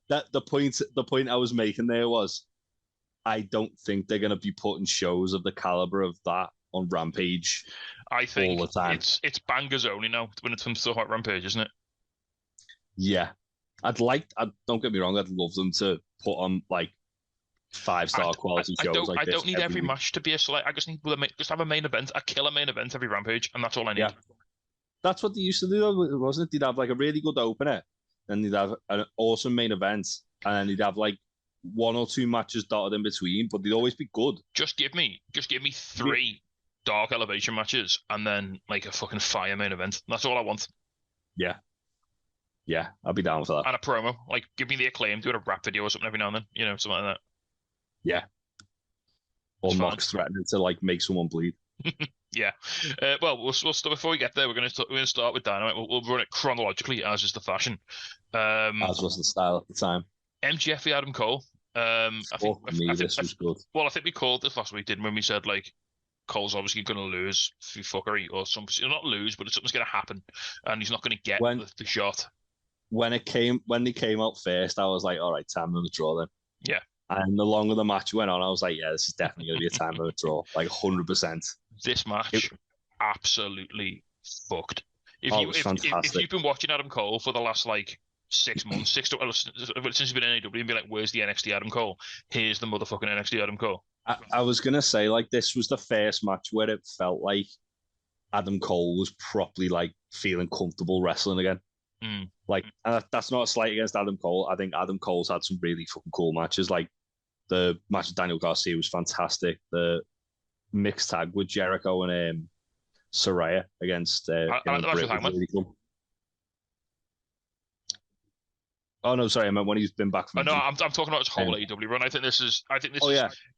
But the point I was making there was, I don't think they're going to be putting shows of the caliber of that on Rampage. I think all the time. It's bangers only now when it comes to Hot Rampage, isn't it? Yeah, don't get me wrong, I'd love them to put on like 5-star quality shows. I don't need every match to be a select. I just need just have a main event, a killer main event every Rampage, and that's all I need. Yeah. That's what they used to do, wasn't it? They'd have like a really good opener, then they'd have an awesome main event, and then they'd have like 1 or 2 matches dotted in between, but they'd always be good. Just give me 3 dark elevation matches, and then like a fucking fire main event. That's all I want. Yeah, I'll be down for that. And a promo, like give me the Acclaim doing a rap video or something every now and then, something like that. Yeah. Or Mox threatening to like make someone bleed. Yeah. We'll start before we get there. We're going to start with Dynamite. We'll run it chronologically, as is the fashion. As was the style at the time. MGF v Adam Cole. I think this was good. Well, I think we called this last week, didn't we? When we said like Cole's obviously going to lose through fuckery or something. Not lose, but something's going to happen, and he's not going to get the shot. When they came out first, I was like, all right, time limit draw then. Yeah. And the longer the match went on, I was like, yeah, this is definitely going to be a time limit draw, like 100%. This match, absolutely fucked. If you've been watching Adam Cole for the last like 6 months, since he's been in AEW, and be like, where's the NXT Adam Cole? Here's the motherfucking NXT Adam Cole. I was going to say, like, this was the first match where it felt like Adam Cole was properly like feeling comfortable wrestling again. Like, and that's not a slight against Adam Cole. I think Adam Cole's had some really fucking cool matches. Like the match with Daniel Garcia was fantastic. The mixed tag with Jericho and Saraya against I like the match with Hangman. Really cool. Oh no, sorry, I meant when he's been back from. No, I'm talking about his whole AEW run. I think this is.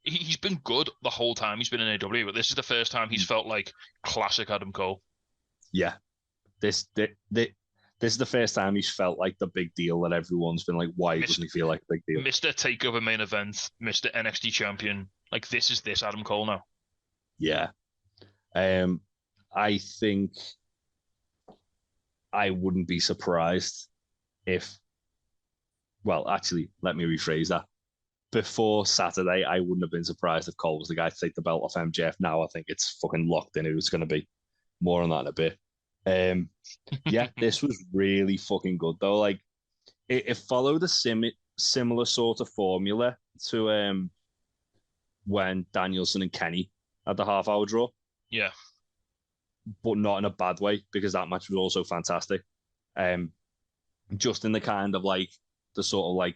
He's been good the whole time he's been in AEW, but this is the first time he's felt like classic Adam Cole. Yeah, this is the first time he's felt like the big deal that everyone's been like, why doesn't he feel like a big deal? Mr. Takeover main event, Mr. NXT champion. Like, this is Adam Cole now. Yeah. I think I wouldn't be surprised if, well, actually, let me rephrase that. Before Saturday, I wouldn't have been surprised if Cole was the guy to take the belt off MJF. Now I think it's fucking locked in who it's going to be. More on that in a bit. Yeah, this was really fucking good though. Like it followed a similar sort of formula to when Danielson and Kenny had the half-hour draw. Yeah, but not in a bad way because that match was also fantastic. Just in the kind of like the sort of like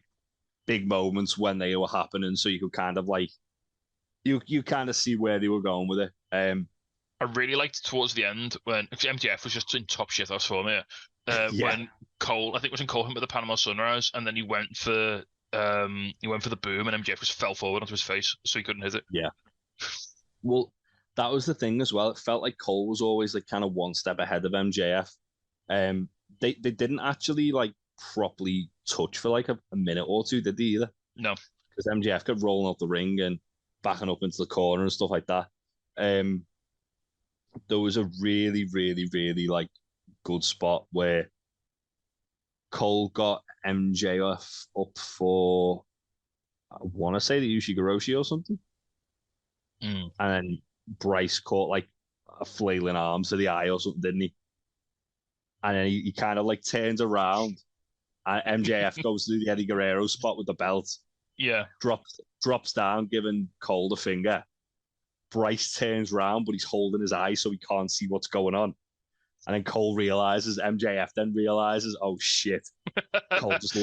big moments when they were happening, so you could kind of like you kind of see where they were going with it. I really liked towards the end when MJF was just in top shit house form here. When Cole, I think it was in Cole him with the Panama Sunrise, and then he went for the boom, and MJF just fell forward onto his face, so he couldn't hit it. Yeah. Well, that was the thing as well. It felt like Cole was always like kind of one step ahead of MJF. They didn't actually like properly touch for like a minute or two, did they either? No, because MJF kept rolling out the ring and backing up into the corner and stuff like that. There was a really, really, really like good spot where Cole got MJF up for, I want to say the Ushigoroshi or something. Mm. And then Bryce caught like a flailing arm to the eye or something, didn't he? And then he kind of like turns around and MJF goes to the Eddie Guerrero spot with the belt. Yeah. Drops down, giving Cole the finger. Bryce turns around, but he's holding his eye so he can't see what's going on. And then Cole realizes, MJF then realizes, oh shit. Cole's just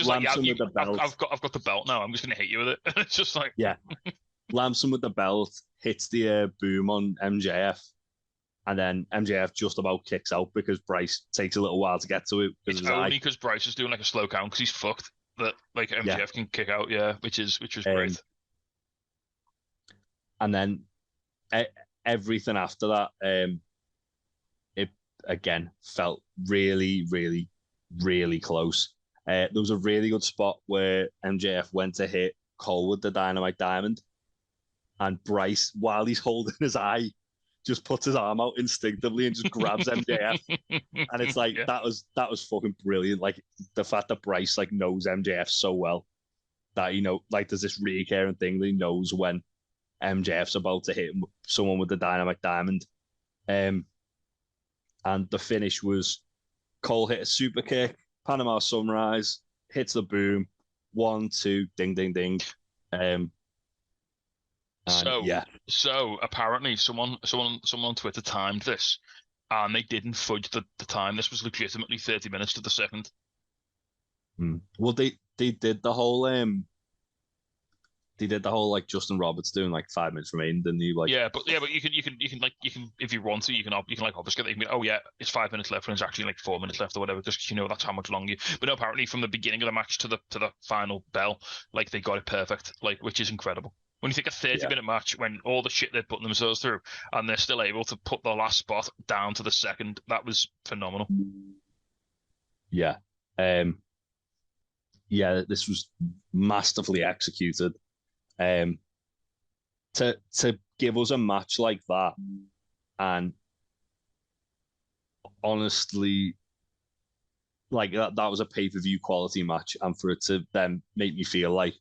like, yeah, him with the belt. I've got the belt now. I'm just gonna hit you with it. It's just like, yeah, lamps him with the belt, hits the boom on MJF, and then MJF just about kicks out because Bryce takes a little while to get to it. It's only because Bryce is doing like a slow count because he's fucked that like MJF can kick out. Yeah, which was great. And then everything after that, it again felt really, really, really close. There was a really good spot where MJF went to hit Cole with the Dynamite Diamond, and Bryce, while he's holding his eye, just puts his arm out instinctively and just grabs MJF. And it's like that was fucking brilliant. Like the fact that Bryce like knows MJF so well that like there's this recurring thing that he knows when MJF's about to hit someone with the Dynamite Diamond. And the finish was Cole hit a super kick, Panama Sunrise, hits the boom, 1, 2, ding, ding, ding. So apparently someone on Twitter timed this, and they didn't fudge the time. This was legitimately 30 minutes to the second. Well, they did the whole like Justin Roberts doing like 5 minutes remaining, didn't he? Like but you can if you want to you can like obviously you can go, oh yeah, it's 5 minutes left and it's actually like 4 minutes left or whatever, just that's how much longer. But no, apparently from the beginning of the match to the final bell, like they got it perfect, like, which is incredible. When you think a 30-minute match, when all the shit they're putting themselves through, and they're still able to put the last spot down to the second, that was phenomenal. Yeah. This was masterfully executed. To give us a match like that, and honestly, like that was a pay-per-view quality match, and for it to then make me feel like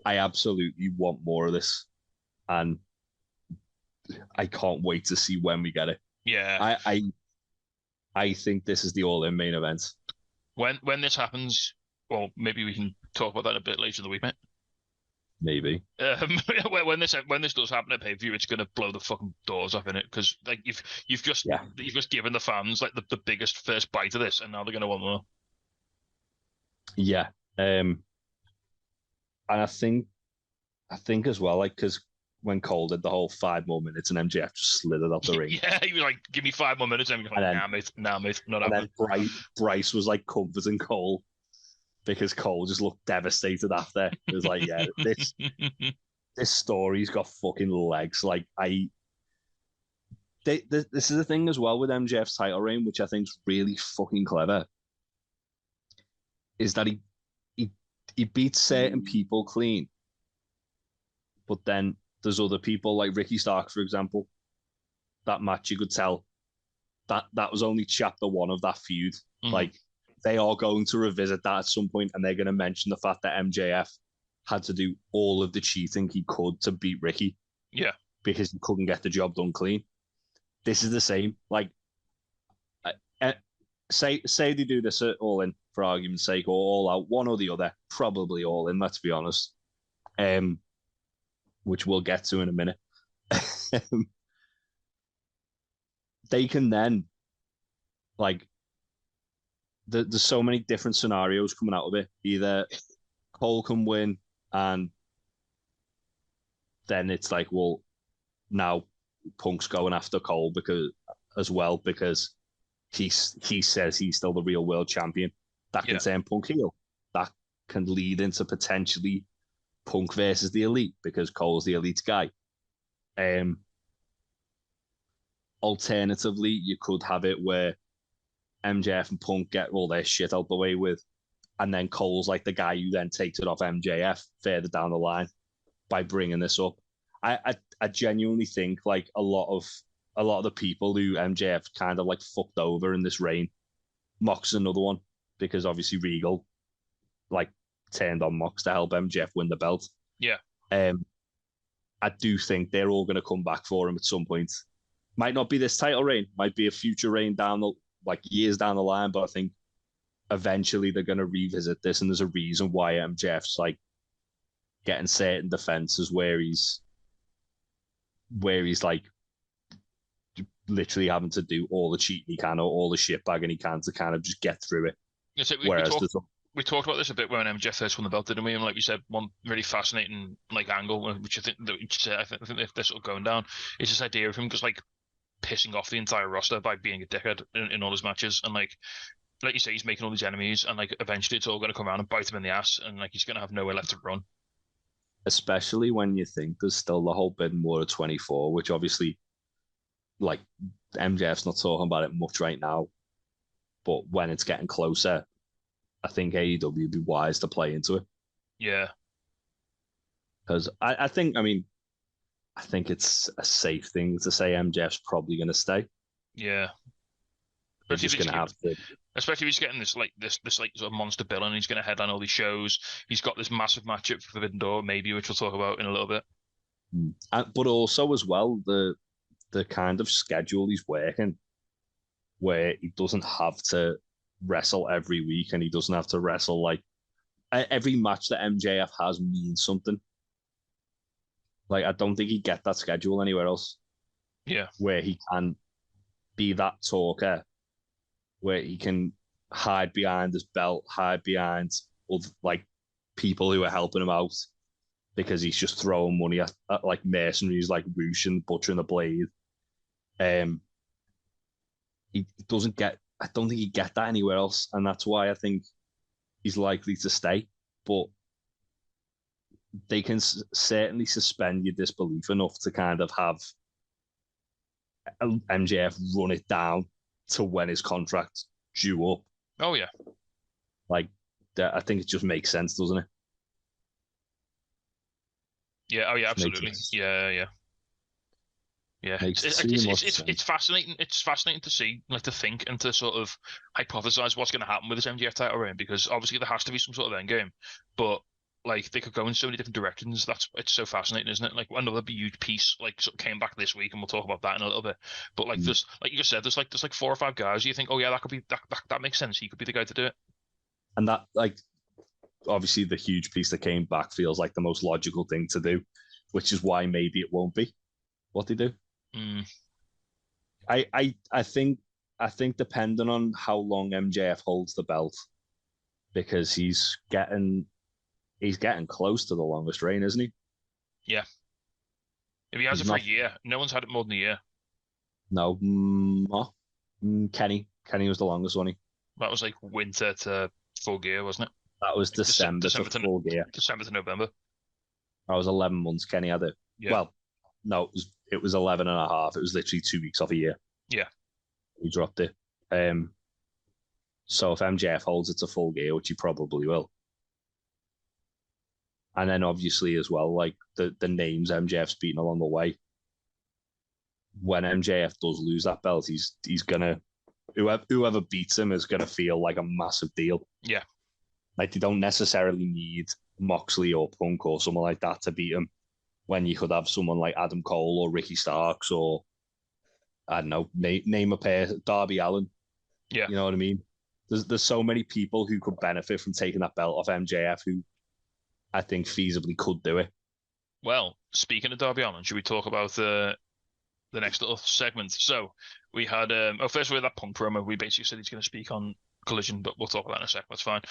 I absolutely want more of this, and I can't wait to see when we get it. Yeah, I think this is the All-In main event. When this happens, well, maybe we can talk about that a bit later in the week, mate. Maybe. When this does happen at pay-per-view, it's going to blow the fucking doors off in it, because like you've just given the fans like the biggest first bite of this, and now they're going to want more. Yeah. And I think as well, like, because when Cole did the whole 5 more minutes and MJF just slithered out the ring. Yeah, he was like, give me 5 more minutes. And I'm like, nah, mate, not happening. And then Bryce was like comforting Cole because Cole just looked devastated after. It was like, yeah, this story's got fucking legs. Like, this is the thing as well with MJF's title reign, which I think is really fucking clever, is that he beats certain people clean, but then there's other people like Ricky Starks, for example. That match, you could tell that was only chapter 1 of that feud. Mm-hmm. Like, they are going to revisit that at some point, and they're going to mention the fact that MJF had to do all of the cheating he could to beat Ricky. Yeah, because he couldn't get the job done clean. This is the same. Like, say they do this at All In, for argument's sake, or All Out, one or the other, probably All In, let's be honest, which we'll get to in a minute. They can then, like, there's so many different scenarios coming out of it. Either Cole can win, and then it's like, well, now Punk's going after Cole because he says he's still the real world champion. That can turn Punk heel. That can lead into potentially Punk versus the Elite because Cole's the Elite guy. Alternatively, you could have it where MJF and Punk get all their shit out the way with, and then Cole's like the guy who then takes it off MJF further down the line by bringing this up. I genuinely think like a lot of a lot of the people who MJF kind of like fucked over in this reign. Mox is another one, because obviously Regal like turned on Mox to help MJF win the belt. Yeah. I do think they're all going to come back for him at some point. Might not be this title reign, might be a future reign down the like years down the line, but I think eventually they're going to revisit this, and there's a reason why MJF's like getting certain defenses where he's like literally having to do all the cheating he can or all the shit bagging he can to kind of just get through it. Yeah, so we talked about this a bit when MJF first won the belt, didn't we? And like you said, one really fascinating like angle, which I think if this sort of going down, is this idea of him just like pissing off the entire roster by being a dickhead in all his matches, and like you say, he's making all these enemies, and like eventually it's all going to come around and bite him in the ass, and like he's going to have nowhere left to run. Especially when you think there's still the whole bit more of 24, which obviously, like, MJF's not talking about it much right now, but when it's getting closer, I think AEW would be wise to play into it. Yeah. Because I think it's a safe thing to say MJF's probably going to stay. Yeah. They're just going to have to. Especially if he's getting this like sort of monster bill, and he's going to headline all these shows. He's got this massive matchup for Forbidden Door, maybe, which we'll talk about in a little bit. But also as well, the kind of schedule he's working, where he doesn't have to wrestle every week, and he doesn't have to wrestle like every match that MJF has means something. Like, I don't think he'd get that schedule anywhere else. Yeah. Where he can be that talker, where he can hide behind his belt, hide behind like people who are helping him out, because he's just throwing money at like mercenaries like Roosh and Butcher and the Blade. He doesn't get. I don't think he'd get that anywhere else, and that's why I think he's likely to stay. But they can certainly suspend your disbelief enough to kind of have MJF run it down to when his contract's due up. Oh, yeah. Like, I think it just makes sense, doesn't it? Yeah, oh, yeah, absolutely. Yeah. It's fascinating. It's fascinating to see, like, to think and to sort of hypothesize what's going to happen with this MJF title reign, because obviously there has to be some sort of end game, but like they could go in so many different directions. It's so fascinating, isn't it? Like, another huge piece like sort of came back this week, and we'll talk about that in a little bit. But like there's, like you just said, there's like 4 or 5 guys you think, oh yeah, that could be that makes sense. He could be the guy to do it. And that, like, obviously the huge piece that came back feels like the most logical thing to do, which is why maybe it won't be what they do. I think depending on how long MJF holds the belt, because he's getting close to the longest reign, isn't he? Yeah. If he has it for a year, no one's had it more than a year. No, Kenny was the longest one. That was like winter to Full Gear, wasn't it? That was December to Full Gear. December to November. That was 11 months. Kenny had it. Yeah. Well, no, it was 11 and a half. It was literally 2 weeks off a year. Yeah. He dropped it. So if MJF holds it to Full Gear, which he probably will, and then obviously as well, like the names MJF's beaten along the way, when MJF does lose that belt, he's gonna, whoever beats him is gonna feel like a massive deal. Yeah. Like, they don't necessarily need Moxley or Punk or someone like that to beat him, when you could have someone like Adam Cole or Ricky Starks, or I don't know, name a pair, Darby Allin. Yeah. You know what I mean? There's so many people who could benefit from taking that belt off MJF, who I think feasibly could do it. Well, speaking of Darby Allin, should we talk about the next little segment? So we had first we had that Punk promo. We basically said he's going to speak on Collision, but we'll talk about that in a sec. That's fine.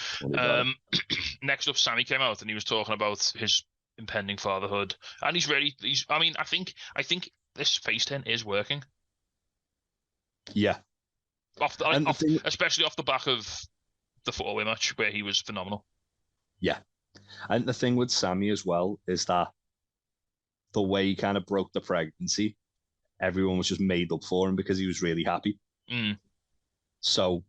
Next up, Sammy came out and he was talking about his impending fatherhood, and I mean, I think this face turn is working. Yeah. Especially off the back of the 4-way match where he was phenomenal. Yeah. And the thing with Sammy as well is that the way he kind of broke the pregnancy, everyone was just made up for him because he was really happy. So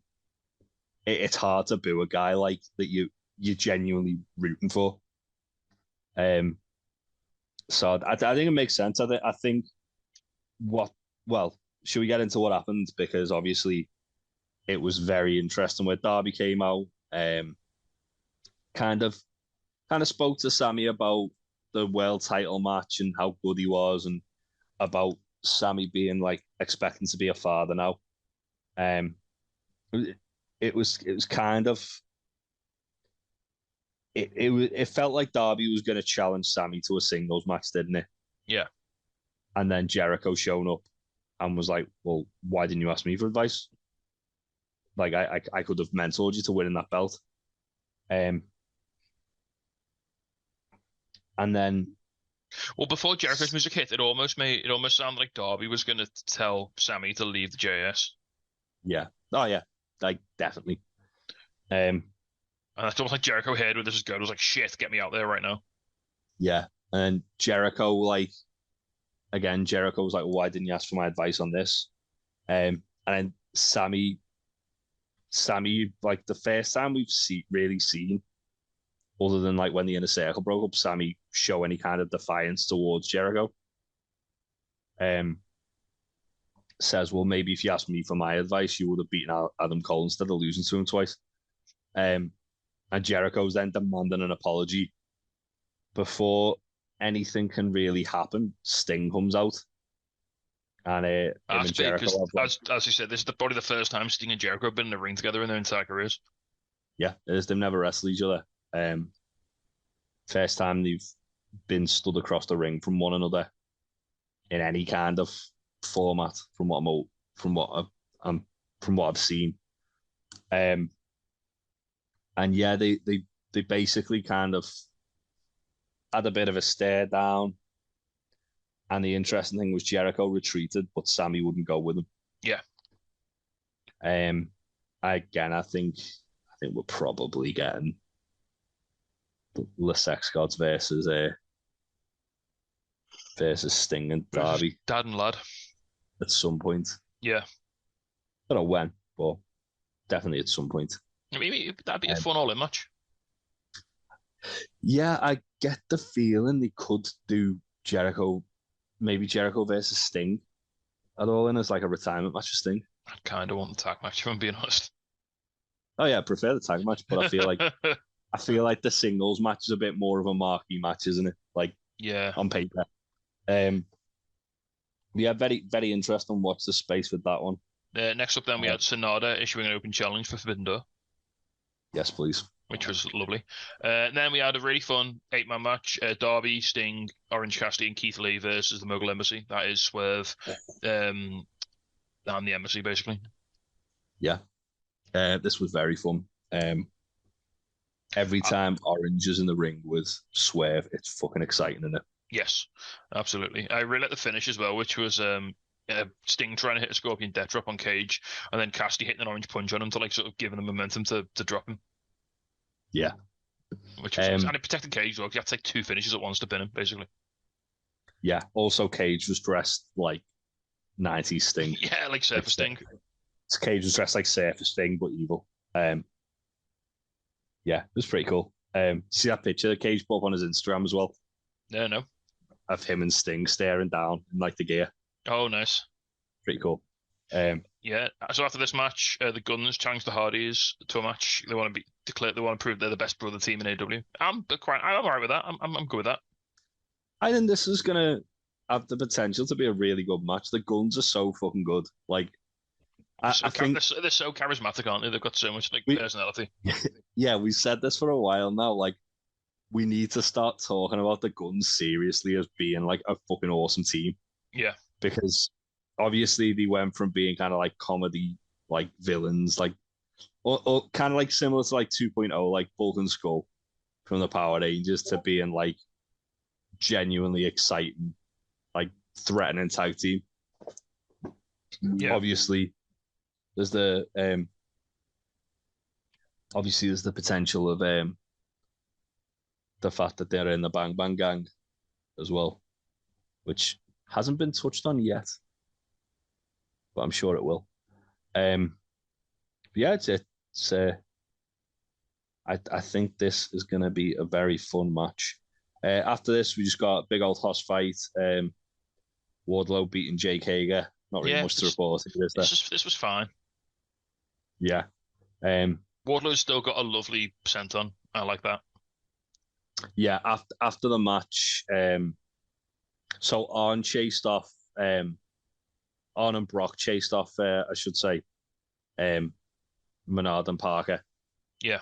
it's hard to boo a guy like that you're genuinely rooting for. So I think it makes sense. I think should we get into what happened? Because obviously it was very interesting where Darby came out. Kind of spoke to Sammy about the world title match and how good he was, and about Sammy being like expecting to be a father now. It was kind of it felt like Darby was going to challenge Sammy to a singles match, didn't it? Yeah. And then Jericho shown up and was like, "Well, why didn't you ask me for advice? Like, I could have mentored you to winning that belt." And then, well, before Jericho's music hit, it almost sounded like Darby was going to tell Sammy to leave the JS. Yeah. Oh yeah. Like definitely. And that's almost like Jericho heard where this is going. It was like, shit, get me out there right now. Yeah. And Jericho, like, again, Jericho was like, "Why didn't you ask for my advice on this?" And then Sammy, like the first time we've really seen, other than like when the Inner Circle broke up, Sammy show any kind of defiance towards Jericho. Says, "Well, maybe if you asked me for my advice, you would have beaten Adam Cole instead of losing to him twice." And Jericho's then demanding an apology. Before anything can really happen, Sting comes out. And him and Jericho as you said, this is probably the first time Sting and Jericho have been in the ring together in their entire careers. Yeah, it is. They've never wrestled each other. First time they've been stood across the ring from one another in any kind of format, from what I've seen. And yeah, they basically kind of had a bit of a stare down. And the interesting thing was Jericho retreated, but Sammy wouldn't go with him. Yeah. Again, I think we're probably getting the Sex Gods versus Sting and Darby. Dad and lad. At some point. Yeah. I don't know when, but definitely at some point. Maybe that'd be a fun all-in match. Yeah, I get the feeling they could do Jericho versus Sting at all in as like a retirement match for Sting. I kind of want the tag match, if I'm being honest. Oh yeah, I prefer the tag match, but I feel like the singles match is a bit more of a marquee match, isn't it? Like, yeah, on paper. Yeah, very, very interesting. Watch the space with that one. Next up, then we had Sonata issuing an open challenge for Forbidden Door. Yes, please. Which was lovely. Then we had a really fun 8-man match: Darby, Sting, Orange Cassidy, and Keith Lee versus the Mogul Embassy. That is Swerve, and the Embassy, basically. Yeah, this was very fun. Every time Orange is in the ring with Swerve, it's fucking exciting, isn't it? Yes, absolutely. I really like the finish as well, which was Sting trying to hit a Scorpion Death Drop on Cage, and then Cassidy hitting an Orange Punch on him to like sort of give him the momentum to drop him. Yeah. Which was and it protected Cage, though. You had to take 2 finishes at once to pin him, basically. Yeah. Also, Cage was dressed like 90s Sting. Yeah, like Surfer Sting. Cage was dressed like Surfer Sting, but evil. Yeah, it was pretty cool. See that picture that Cage put up on his Instagram as well? Yeah, no. Of him and Sting staring down in like the gear. Oh, nice. Pretty cool. Yeah. So after this match, the Guns challenged the Hardys to a match. They want to prove they're the best brother team in AEW. I'm alright with that. I'm good with that. I think this is gonna have the potential to be a really good match. The Guns are so fucking good. Like, I think they're so charismatic, aren't they? They've got so much personality. Yeah, we said this for a while now. Like, we need to start talking about the Guns seriously as being like a fucking awesome team. Yeah, because obviously they went from being kind of like comedy, like villains, like or kind of like similar to like 2.0, like Bulk and Skull from the Power Rangers, to being like genuinely exciting, like threatening tag team. Yeah. Obviously, there's the potential of the fact that they're in the Bang Bang Gang as well, which hasn't been touched on yet, but I'm sure it will. Yeah, I think this is going to be a very fun match. After this, we just got a big old hoss fight. Wardlow beating Jake Hager Not really much to report, is there? This was fine. Yeah. Wardlow's still got a lovely scent on. I like that. Yeah, after the match, so Arn chased off, Arn and Brock chased off, I should say, Menard and Parker. Yeah.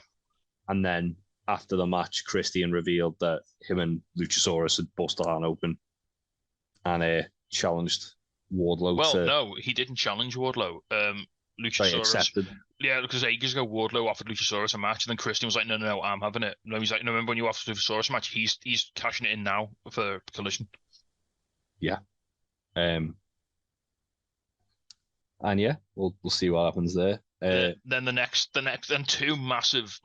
And then after the match, Christian revealed that him and Luchasaurus had busted Arn open and challenged Wardlow. Well, no, he didn't challenge Wardlow. Luchasaurus accepted. Yeah, because ages ago Wardlow offered Luchasaurus a match, and then Christian was like, "No, I'm having it." No, he's like, "No, remember when you offered Luchasaurus a match? He's cashing it in now for Collision." Yeah. And yeah, we'll see what happens there. Then the next, and two massive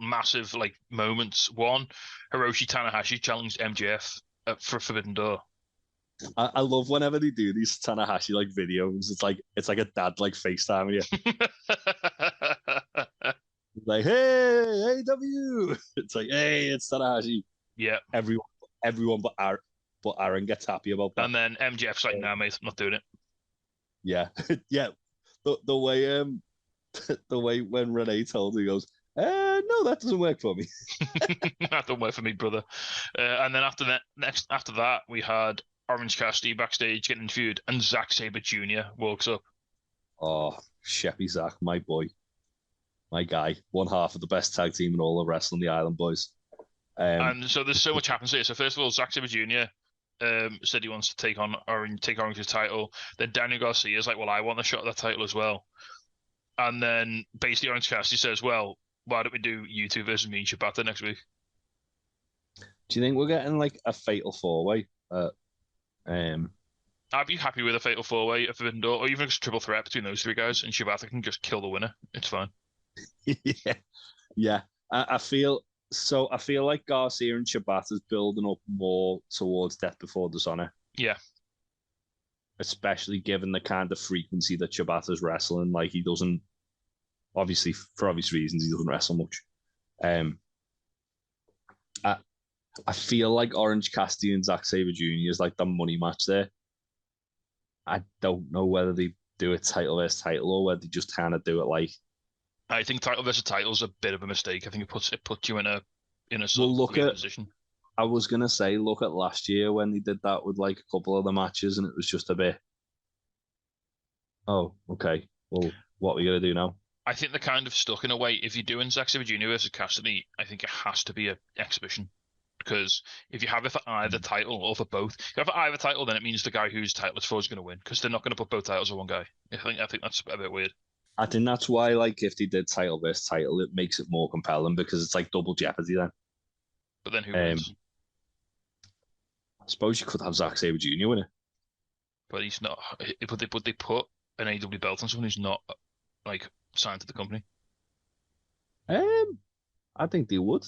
like moments. One, Hiroshi Tanahashi challenged MJF for Forbidden Door. I love whenever they do these Tanahashi like videos. It's like a dad like FaceTime with you. Like, hey, AW. It's like, hey, it's Tanahashi. Yeah. Everyone but Aaron gets happy about that. And then MJF's like, "Nah, mate, I'm not doing it." Yeah. Yeah. The way the way when Renee told him, he goes, no, that doesn't work for me. That don't work for me, brother. And then after that, we had Orange Cassidy backstage getting interviewed, and Zack Sabre Jr. walks up. Oh, Sheppy Zack, my boy, my guy, one half of the best tag team in all of wrestling, the Island Boys. And so there's so much happens here. So first of all, Zack Sabre Jr. Said he wants to take Orange's title. Then Daniel Garcia is like, "Well, I want a shot at that title as well." And then basically Orange Cassidy says, "Well, why don't we do you two versus me and Shibata next week?" Do you think we're getting like a fatal four-way? I'd be happy with a fatal four-way at Forbidden Door, or even just a triple threat between those three guys, and Shibata can just kill the winner. It's fine. Yeah. I feel like Garcia and Shibata's building up more towards Death Before Dishonor. Yeah. Especially given the kind of frequency that Shibata's wrestling. Like, he doesn't, obviously, for obvious reasons, he doesn't wrestle much. I feel like Orange Cassidy and Zack Sabre Jr. is like the money match there. I don't know whether they do a title versus title or whether they just kind of do it like. I think title versus title is a bit of a mistake. I think it puts you in a sort of weird position. I was gonna say, look at last year when they did that with like a couple of the matches, and it was just a bit. Oh, okay. Well, what are we gonna do now? I think they're kind of stuck in a way. If you're doing Zack Sabre Jr. versus Cassidy, I think it has to be an exhibition. Because if you have it for either title or for both, if you have it for either title, then it means the guy who's titleless for is going to win. Because they're not going to put both titles on one guy. I think that's a bit weird. I think that's why, like, if they did title versus title, it makes it more compelling because it's like double jeopardy then. But then who wins? I suppose you could have Zack Sabre Jr. win it. But he's not. But they put an AEW belt on someone who's not like signed to the company. I think they would.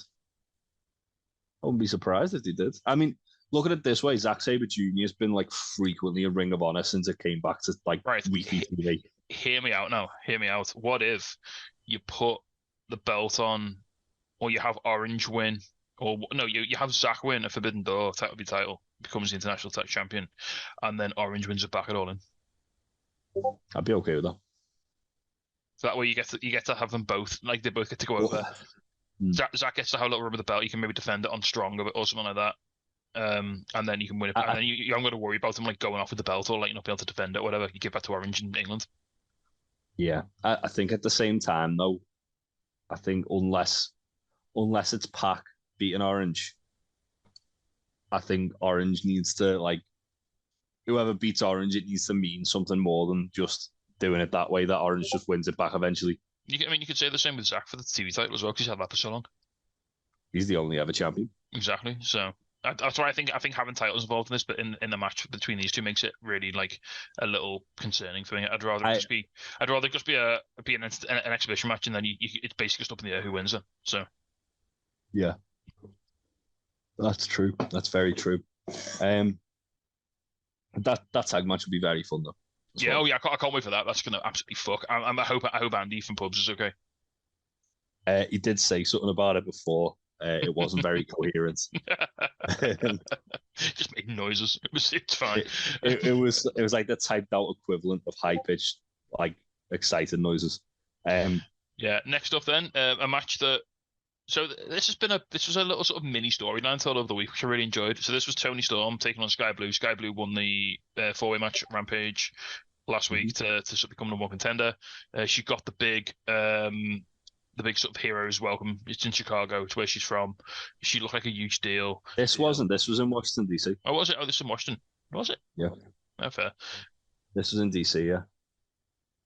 I wouldn't be surprised if they did. I mean, look at it this way: Zack Sabre Jr. has been like frequently in Ring of Honor since it came back to like weekly TV. Hear me out now. Hear me out. What if you put the belt on, or you have Orange win, or no, you have Zack win a Forbidden Door title, becomes the international tag champion, and then Orange wins it back at All In. I'd be okay with that. So that way you get to have them both, like they both get to go over. Zack gets to have a little rub of the belt. You can maybe defend it on Strong or something like that. And then you can win it. And then you haven't got to worry about them like going off with the belt or like not being able to defend it or whatever. You give that to Orange in England. Yeah, I think at the same time though, I think unless it's Pac beating Orange, I think Orange needs to like whoever beats Orange, it needs to mean something more than just doing it that way. That Orange just wins it back eventually. You could say the same with Zack for the TV title as well because he's had that for so long. He's the only ever champion. Exactly. So that's why I think having titles involved in this, but in the match between these two makes it really like a little concerning for me. I'd rather just be an exhibition match, and then it's basically just up in the air who wins it. So yeah, that's true. That's very true. That tag match would be very fun though. Yeah, well. Oh yeah, I can't wait for that. That's gonna absolutely fuck. I hope Andy from Pubs is okay. He did say something about it before. It wasn't very coherent. Just making noises. It's fine. It was like the typed out equivalent of high pitched, like excited noises. Yeah. Next up, then a match that. So this was a little sort of mini storyline told over the week, which I really enjoyed. So this was Toni Storm taking on Sky Blue. Sky Blue won the 4-way match at Rampage last week to sort of become the one contender. She got the big sort of heroes welcome. It's in Chicago. It's where she's from. She looked like a huge deal. This was in Washington DC. Oh, was it? Oh, this is in Washington. Was it? Yeah. Oh, fair. This was in DC. Yeah.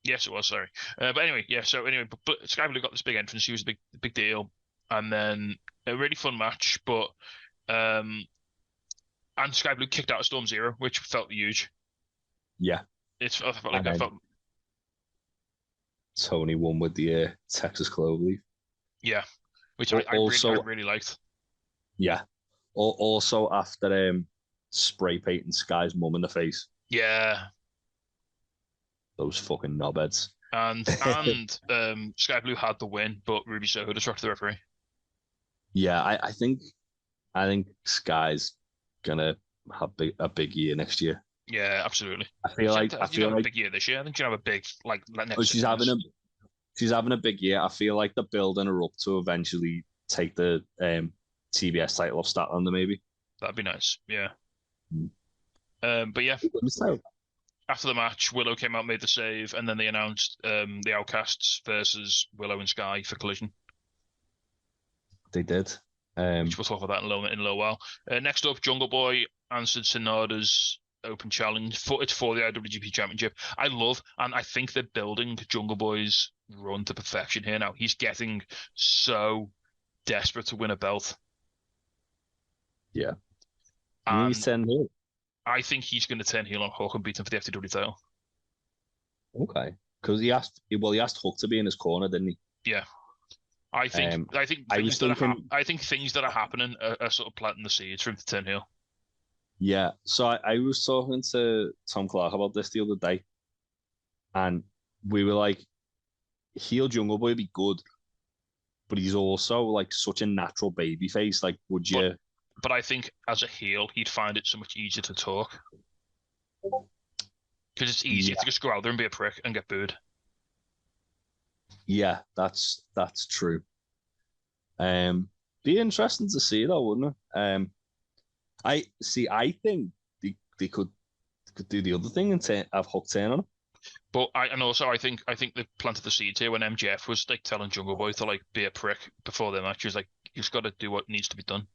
Yes, it was. Sorry. But anyway, yeah. So anyway, but Sky Blue got this big entrance. She was a big deal. And then a really fun match, but and Sky Blue kicked out of Storm Zero, which felt huge. Yeah, I felt Tony won with the Texas Clover Leaf. Yeah, which I really liked. Yeah, also after spray painting Sky's mum in the face. Yeah, those fucking knobheads. And Sky Blue had the win, but Ruby Soho distracted the referee. Yeah, I think Sky's gonna have a big year next year. Yeah, absolutely. I feel like a big year this year. I think she'll have a big she's having a big year. I feel like they're building her up to eventually take the TBS title off Statlander, maybe. That'd be nice. Yeah. But yeah. After the match, Willow came out, made the save, and then they announced the Outcasts versus Willow and Sky for Collision. They did. Which we'll talk about that in a little while. Next up, Jungle Boy answered Sonada's open challenge. It's for the IWGP Championship. I love, and I think they're building Jungle Boy's run to perfection here now. He's getting so desperate to win a belt. Yeah. And he's 10 heel. I think he's going to turn heel on Hook and beat him for the FTW title. Okay. Because he asked Hook to be in his corner, didn't he? Yeah. I think things that are happening are sort of planting the seeds for him to turn heel. Yeah. So I was talking to Tom Clark about this the other day, and we were like, heel Jungle Boy would be good, but he's also like such a natural baby face. Like, would you? But I think as a heel, he'd find it so much easier to talk because it's easier to just go out there and be a prick and get booed. Yeah, that's true. Be interesting to see though, wouldn't it? I think they could do the other thing and have Hook turn on him. But I think they planted the seeds here when MJF was like telling Jungle Boy to like be a prick before their match. He was like, "You've got to do what needs to be done."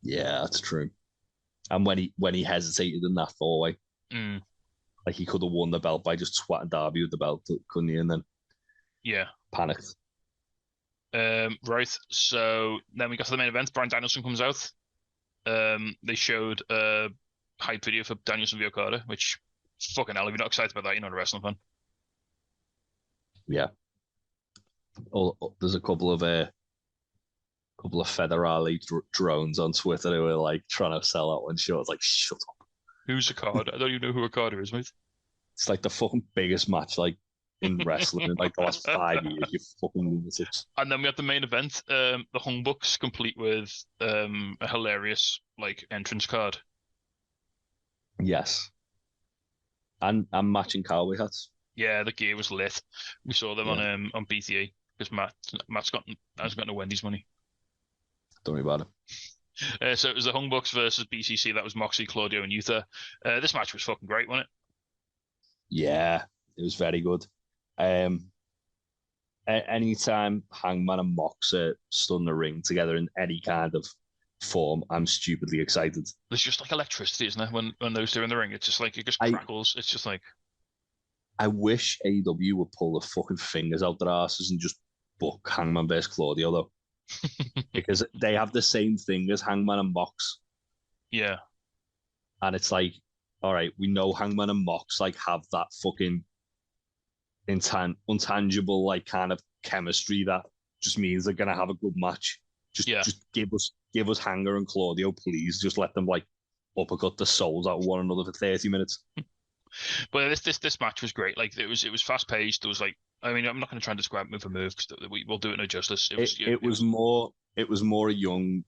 Yeah, that's true. And when he hesitated in that 4-way, like he could have won the belt by just swatting Darby with the belt, couldn't he? And then panicked. Right. So then we got to the main event. Bryan Danielson comes out. They showed a hype video for Danielson v Okada, which fucking hell, if you're not excited about that, you're not a wrestling fan. Yeah. There's a couple of federale drones on Twitter who were like trying to sell out one show. It's like, shut up. Who's Okada? I don't even know who Okada is, mate. It's like the fucking biggest match like in wrestling in like the last 5 years. You fucking lunatics. And then we had the main event, the Hung Bucks, complete with a hilarious like entrance card. Yes. And matching cowboy hats. Yeah, the gear was lit. We saw them on BTA because Matt's got no Wendy's money. Don't worry about it. So it was the Hung Bucks versus BCC. That was Moxley, Claudio, and Yuta. This match was fucking great, wasn't it? Yeah, it was very good. Anytime Hangman and Mox stood in the ring together in any kind of form, I'm stupidly excited. There's just like electricity, isn't there? When those two are in the ring, it's just like it just crackles. It's just like I wish AEW would pull the fucking fingers out their asses and just book Hangman versus Claudio though. Because they have the same thing as Hangman and Mox. Yeah. And it's like, all right, we know Hangman and Mox like have that fucking intangible like kind of chemistry that just means they're gonna have a good match. Just give us Hanger and Claudio, please. Just let them like uppercut the souls out of one another for 30 minutes. But this match was great. Like it was fast paced. There was like, I mean, I'm not going to try and describe move for move because we'll do it no justice. It was more a young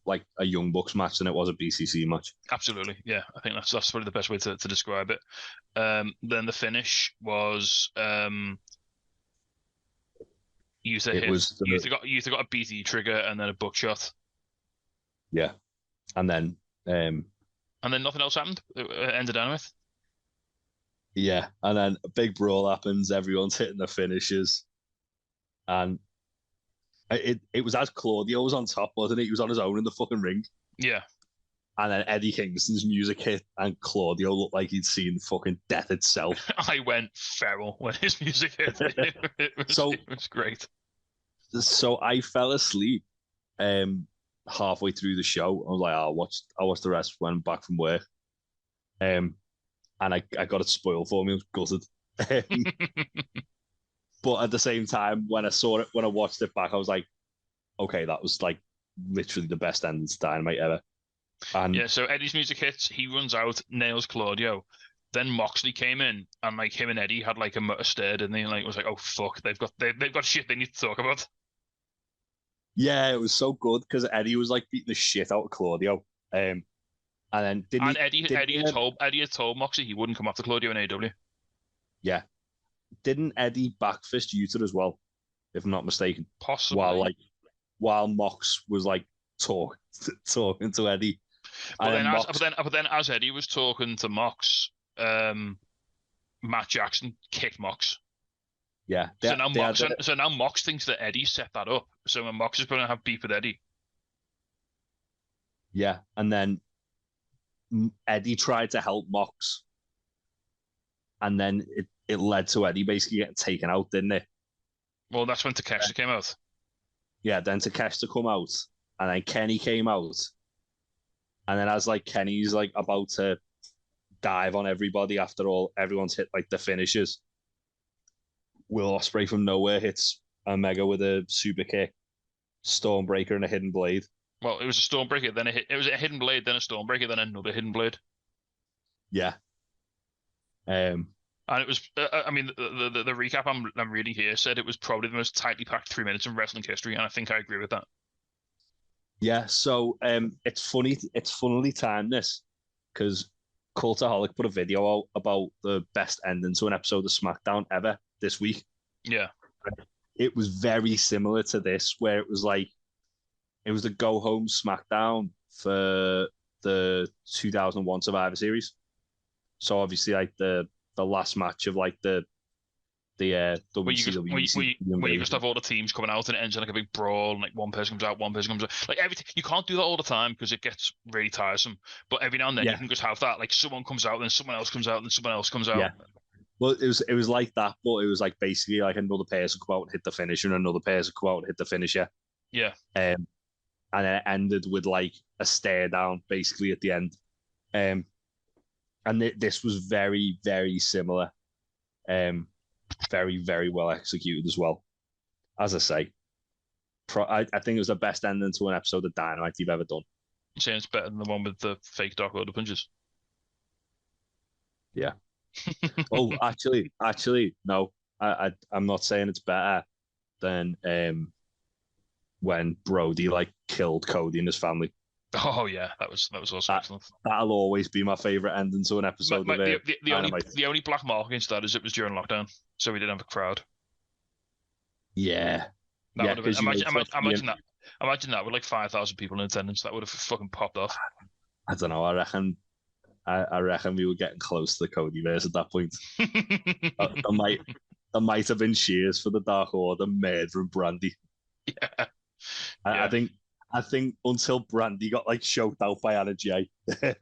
Bucks match than it was a BCC match. Absolutely, yeah. I think that's probably the best way to describe it. Then the finish was you either got a BT trigger and then a buckshot. Yeah, and then nothing else happened. It ended on with. Yeah, and then a big brawl happens. Everyone's hitting the finishes, and it was as Claudio was on top, wasn't it? He was on his own in the fucking ring. Yeah. And then Eddie Kingston's music hit, and Claudio looked like he'd seen fucking death itself. I went feral when his music hit. It was great. So I fell asleep halfway through the show. I was like, I'll watch the rest when I'm back from work. And I got it spoiled for me. I was gutted. But at the same time, when I watched it back, I was like, okay, that was like literally the best ending to Dynamite ever. And yeah, so Eddie's music hits, he runs out, nails Claudio. Then Moxley came in, and like him and Eddie had like a stirred, and they like was like, oh fuck, they've got shit they need to talk about. Yeah, it was so good because Eddie was like beating the shit out of Claudio. And then Eddie had told Moxley he wouldn't come after Claudio in AEW. Yeah. Didn't Eddie backfist Utah as well, if I'm not mistaken? Possibly. While Mox was like talking to Eddie. But then as Eddie was talking to Mox, Matt Jackson kicked Mox. Yeah. So now Mox thinks that Eddie set that up. So when Mox is going to have beef with Eddie. Yeah, and then Eddie tried to help Mox, and then it led to Eddie basically getting taken out, didn't it? Well, that's when Takeshita came out. Yeah, then Takeshita come out, and then Kenny came out, and then as like Kenny's like about to dive on everybody after everyone's hit like the finishes, Will Ospreay from nowhere hits Omega with a super kick, Stormbreaker, and a hidden blade. Well, it was a Stormbreaker, then it was a hidden blade, then a Stormbreaker, then another hidden blade. Yeah. And it was, I mean, the recap I'm reading here said it was probably the most tightly packed 3 minutes in wrestling history, and I think I agree with that. Yeah, so it's funnily timed this because Cultaholic put a video out about the best ending to an episode of SmackDown ever this week. Yeah. It was very similar to this, where it was the go home SmackDown for the 2001 Survivor Series. So obviously, like the last match of like the WCW. Where you just have all the teams coming out and it ends in like a big brawl, and like one person comes out, one person comes out. Like everything, you can't do that all the time because it gets really tiresome. But every now and then you can just have that, like someone comes out, then someone else comes out, then someone else comes out. Yeah. Well, it was like that, but it was like basically like another person come out and hit the finisher, and another person come out and hit the finisher. Yeah. And then it ended with like a stare down basically at the end. And this was very, very similar. Very, very well executed as well. As I say, I think it was the best ending to an episode of Dynamite you've ever done. You're saying it's better than the one with the fake Dark Order punches? Yeah. Oh, actually, no. I'm not saying it's better than when Brody like killed Cody and his family. Oh yeah, that was also excellent. That'll always be my favorite ending to an episode of it. The only black mark against that is it was during lockdown, so we didn't have a crowd. Yeah. Imagine that with like 5,000 people in attendance. That would have fucking popped off. I don't know. I reckon we were getting close to the Codyverse at that point. there might have been cheers for the Dark Order murdering Brandy. Yeah. I think until Brandy got like choked out by Anna Jay, that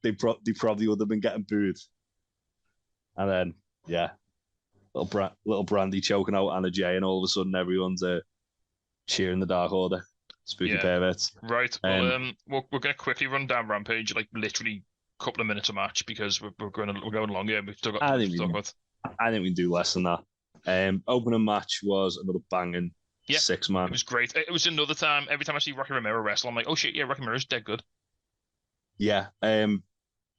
they probably would have been getting booed. And then little Brandy choking out Anna Jay, and all of a sudden everyone's cheering the Dark Order. Spooky perverts. Right. Well, we're going to quickly run down Rampage, like literally a couple of minutes a match because we're going along here. We've still got to talk about. I think we can do less than that. Opening match was another banging 6-man. It was great. It was another time. Every time I see Rocky Romero wrestle, I'm like, oh shit, yeah, Rocky Romero's dead good. Yeah.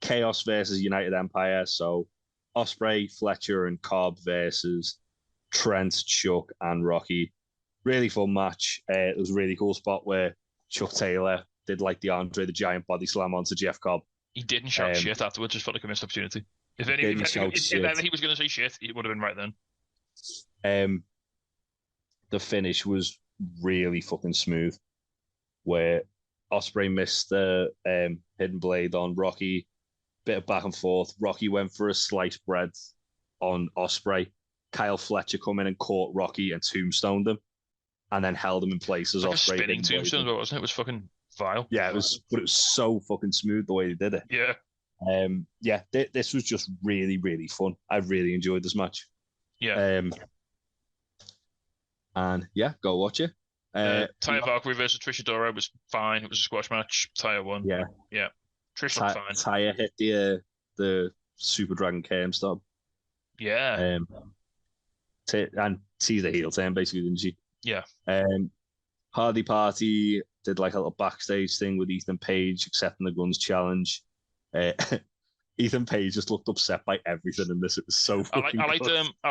Chaos versus United Empire. So Ospreay, Fletcher, and Cobb versus Trent, Chuck, and Rocky. Really fun match. It was a really cool spot where Chuck Taylor did like the Andre the Giant body slam onto Jeff Cobb. He didn't shout shit afterwards. Just felt like a missed opportunity. If he was going to say shit, it would have been right then. The finish was really fucking smooth, where Ospreay missed the hidden blade on Rocky, bit of back and forth. Rocky went for a sliced bread on Ospreay. Kyle Fletcher come in and caught Rocky and tombstoned him, and then held him in place as like Ospreay. A spinning tombstone, wasn't it? It was fucking vile. Yeah, it was so fucking smooth the way they did it. Yeah. This was just really, really fun. I really enjoyed this match. Yeah. And yeah, go watch it. Taya Valkyrie versus Trish Adora was fine. It was a squash match. Taya won. Yeah. Trish looked fine. Taya hit the Super Dragon KM stop. Yeah. And teased the heel turn basically, didn't she? Yeah. Hardy Party did like a little backstage thing with Ethan Page accepting the Guns challenge. Ethan Page just looked upset by everything in this. It was so fucking I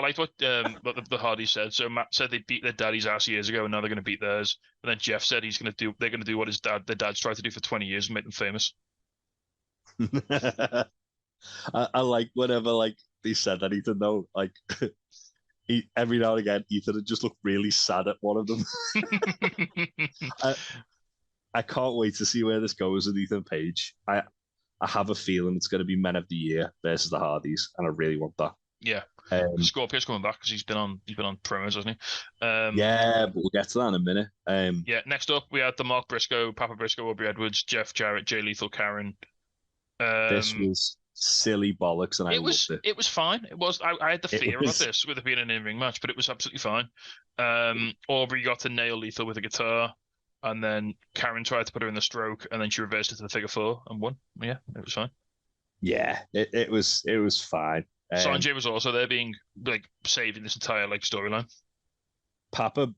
liked what the Hardys said. So Matt said they beat their daddy's ass years ago, and now they're going to beat theirs. And then Jeff said they're going to do what their dad's tried to do for 20 years and make them famous. I like whenever like they said that Ethan though, like every now and again Ethan would just look really sad at one of them. I can't wait to see where this goes with Ethan Page. I have a feeling it's going to be Men of the Year versus the Hardys, and I really want that. Yeah, Scorpio's coming back because he's been on promos, hasn't he? Yeah, but we'll get to that in a minute. Yeah, next up we had the Mark Briscoe, Papa Briscoe, Aubrey Edwards, Jeff Jarrett, Jay Lethal, Karen. This was silly bollocks, and I loved it. It was fine. It was. I had the fear of this with it being an in-ring match, but it was absolutely fine. Aubrey got to nail Lethal with a guitar. And then Karen tried to put her in the stroke, and then she reversed it to the figure four and won. Yeah, it was fine. Yeah, it was fine. Sanjay was also there, being like saving this entire like storyline. Papa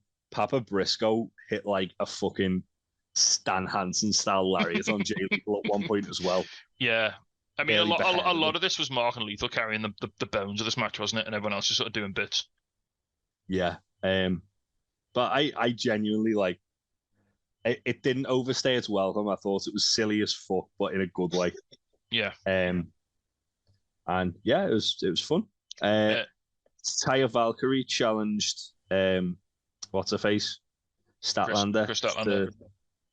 Briscoe hit like a fucking Stan Hansen style lariat on Jay Lethal at one point as well. Yeah, I mean a lot of this was Mark and Lethal carrying the bones of this match, wasn't it? And everyone else just sort of doing bits. Yeah, but I genuinely like. It didn't overstay its welcome. I thought it was silly as fuck, but in a good way. Yeah. And yeah, it was fun. Taya Valkyrie challenged what's her face? Statlander. Chris Statlander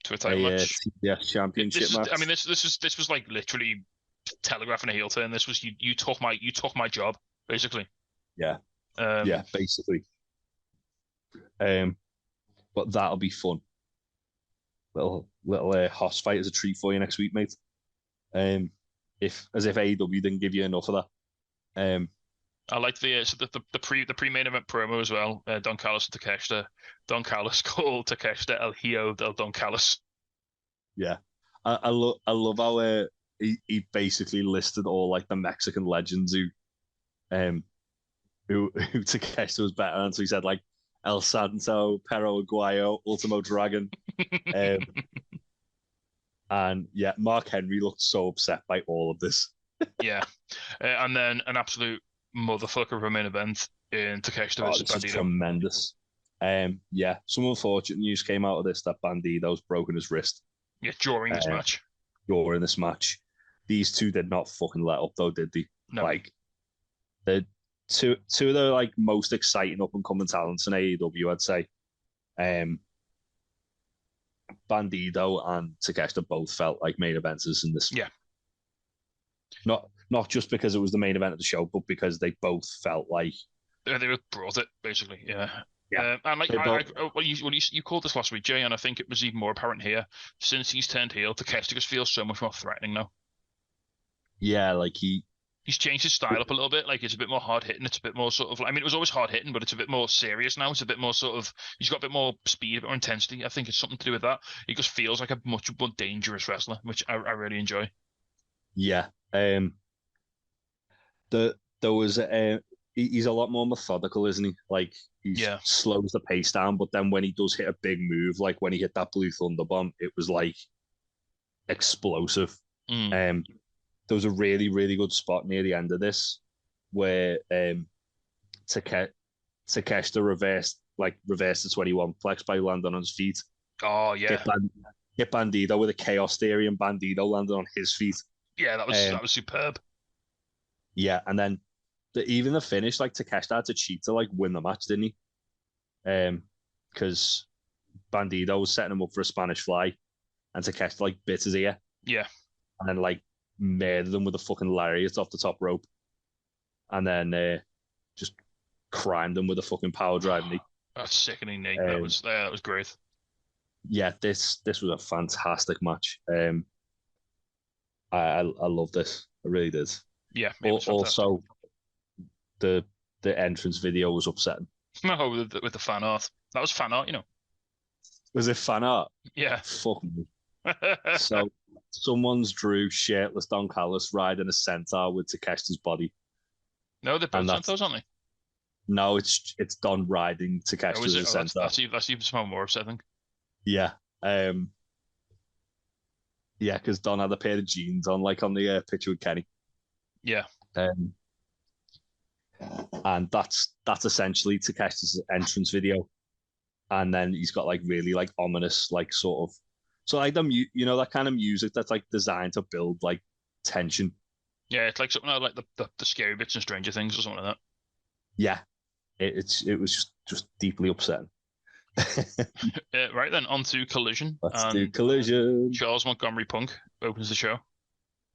to a title match. Yeah, championship match. I mean, this was like literally telegraphing a heel turn. This was you took my job, basically. Yeah. Basically. But that'll be fun. Little hoss fight as a treat for you next week, mate. If AEW didn't give you enough of that. I like the pre-main event promo as well. Don Callis and Takeshita. Don Callis called Takeshita El Hijo del Don Callis. Yeah, I love how he basically listed all like the Mexican legends who Takeshita was better, and so he said like El Santo, Perro Aguayo, Ultimo Dragon. And yeah, Mark Henry looked so upset by all of this. Yeah. And then an absolute motherfucker of a main event in Takeshita versus Bandito. Tremendous. Yeah, some unfortunate news came out of this that Bandito's broken his wrist. Yeah, during this match. During this match. These two did not fucking let up though, did they? No. Like, the two of the like most exciting up and coming talents in AEW, I'd say. Bandito and Takeshita both felt like main eventers in this. Yeah. Not just because it was the main event of the show, but because they both felt like they brought it basically. Yeah. Yeah. And like you called this last week, Jay, and I think it was even more apparent here. Since he's turned heel, Takeshita just feels so much more threatening now. Yeah, like he's changed his style up a little bit. Like it's a bit more hard hitting. It's a bit more sort of. I mean, it was always hard hitting, but it's a bit more serious now. It's a bit more sort of. He's got a bit more speed, a bit more intensity. I think it's something to do with that. He just feels like a much more dangerous wrestler, which I really enjoy. Yeah. There was he's a lot more methodical, isn't he? Like he slows the pace down, but then when he does hit a big move, like when he hit that Blue Thunder Bomb, it was like explosive. there was a really, really good spot near the end of this where Takeshita reversed the 21 flex by landing on his feet. Oh yeah, hit Bandido with a Chaos Theory, and Bandido landed on his feet. Yeah, that was superb. Yeah, and then even the finish, like Takeshita had to cheat to like win the match, didn't he? Because Bandido was setting him up for a Spanish fly, and Takeshita like bit his ear. Yeah, and then like murdered him with a fucking lariat off the top rope, and then just crimed him with a fucking power drive knee. That's sickening knee. That was great. Yeah, this was a fantastic match. I love this. I really did. Yeah. Also, the entrance video was upsetting. No, with the fan art. That was fan art, you know. Was it fan art? Yeah. Fuck me. So someone's drew shirtless Don Callis riding a centaur with Takeshita's body. No, they're both centaurs, aren't they? No, it's Don riding Takeshita's centaur. That's even more upsetting. Yeah. Yeah, because Don had a pair of jeans on, like on the picture with Kenny. Yeah. And that's essentially Takeshita's entrance video. And then he's got like really like ominous, like sort of, so like that kind of music that's like designed to build like tension. Yeah, it's like something like the scary bits in Stranger Things or something like that. Yeah, it was just deeply upsetting. Right then, on to Collision. Let's do Collision. Charles Montgomery Punk opens the show.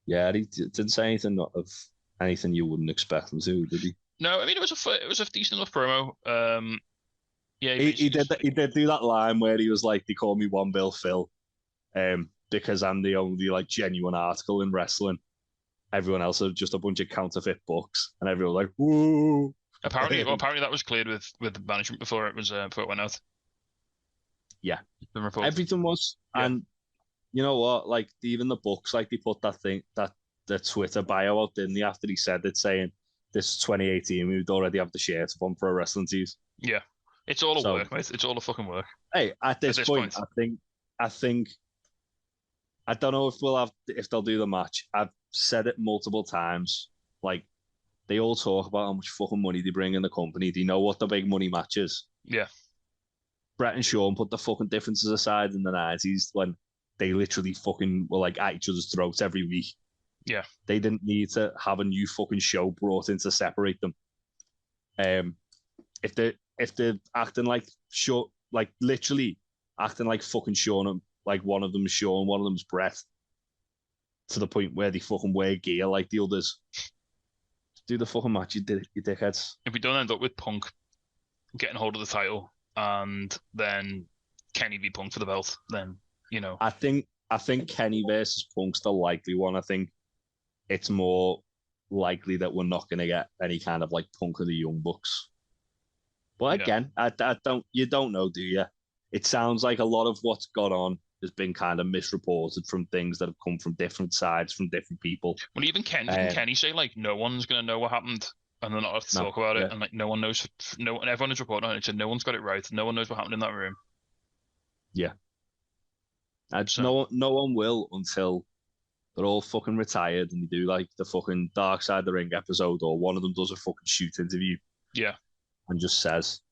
Yeah, he didn't say anything of anything you wouldn't expect him to, did he? No, I mean it was a decent enough promo. Yeah, he did do that line where he was like, "They call me One Bill Phil, because I'm the only like genuine article in wrestling. Everyone else are just a bunch of counterfeit books," and everyone was like, "Woo!" Apparently that was cleared with the management before it went out. Yeah, everything was, yeah. And you know what? Like even the books, like they put that the Twitter bio out, didn't they? After he said it, saying this is 2018, we would already have the shirt on for a wrestling tees. Yeah, it's all a work, mate. It's all a fucking work. Hey, at this point, I think I don't know if they'll do the match. I've said it multiple times. Like they all talk about how much fucking money they bring in the company. They know what the big money match is. Yeah. Brett and Sean put the fucking differences aside in the 90s when they literally fucking were like at each other's throats every week. Yeah. They didn't need to have a new fucking show brought in to separate them. If they're acting like Sean, like literally acting like fucking Sean, like one of them is Sean, one of them is Brett, to the point where they fucking wear gear like the others. Do the fucking match, you dickheads. If we don't end up with Punk getting hold of the title and then Kenny v Punk for the belt, then you know. I think Kenny versus Punk's the likely one. I think it's more likely that we're not going to get any kind of like Punk of the Young Bucks. But again, I you don't know, do you? It sounds like a lot of what's gone on has been kind of misreported from things that have come from different sides, from different people. Well, even Kenny say like no one's going to know what happened, and they're not allowed to talk about it, and like no one knows, and everyone is reporting on it. So no one's got it right. No one knows what happened in that room. Yeah, no one will until they're all fucking retired and they do like the fucking Dark Side of the Ring episode, or one of them does a fucking shoot interview. Yeah, and just says,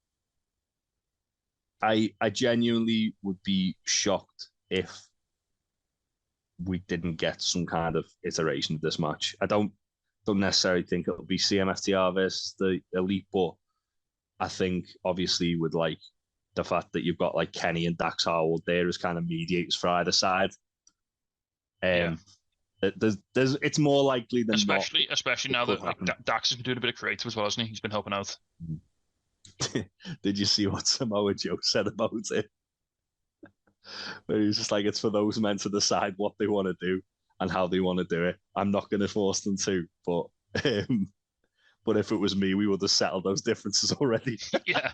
I genuinely would be shocked if we didn't get some kind of iteration of this match. I don't necessarily think it'll be CMFTR versus the Elite, but I think obviously with like the fact that you've got like Kenny and Dax Harwood there as kind of mediators for either side, it's more likely than especially now that like, Dax has been doing a bit of creative as well, hasn't he? He's been helping out. Did you see what Samoa Joe said about it? Where he was just like, it's for those men to decide what they want to do and how they want to do it. I'm not going to force them to, but if it was me, we would have settled those differences already. Yeah.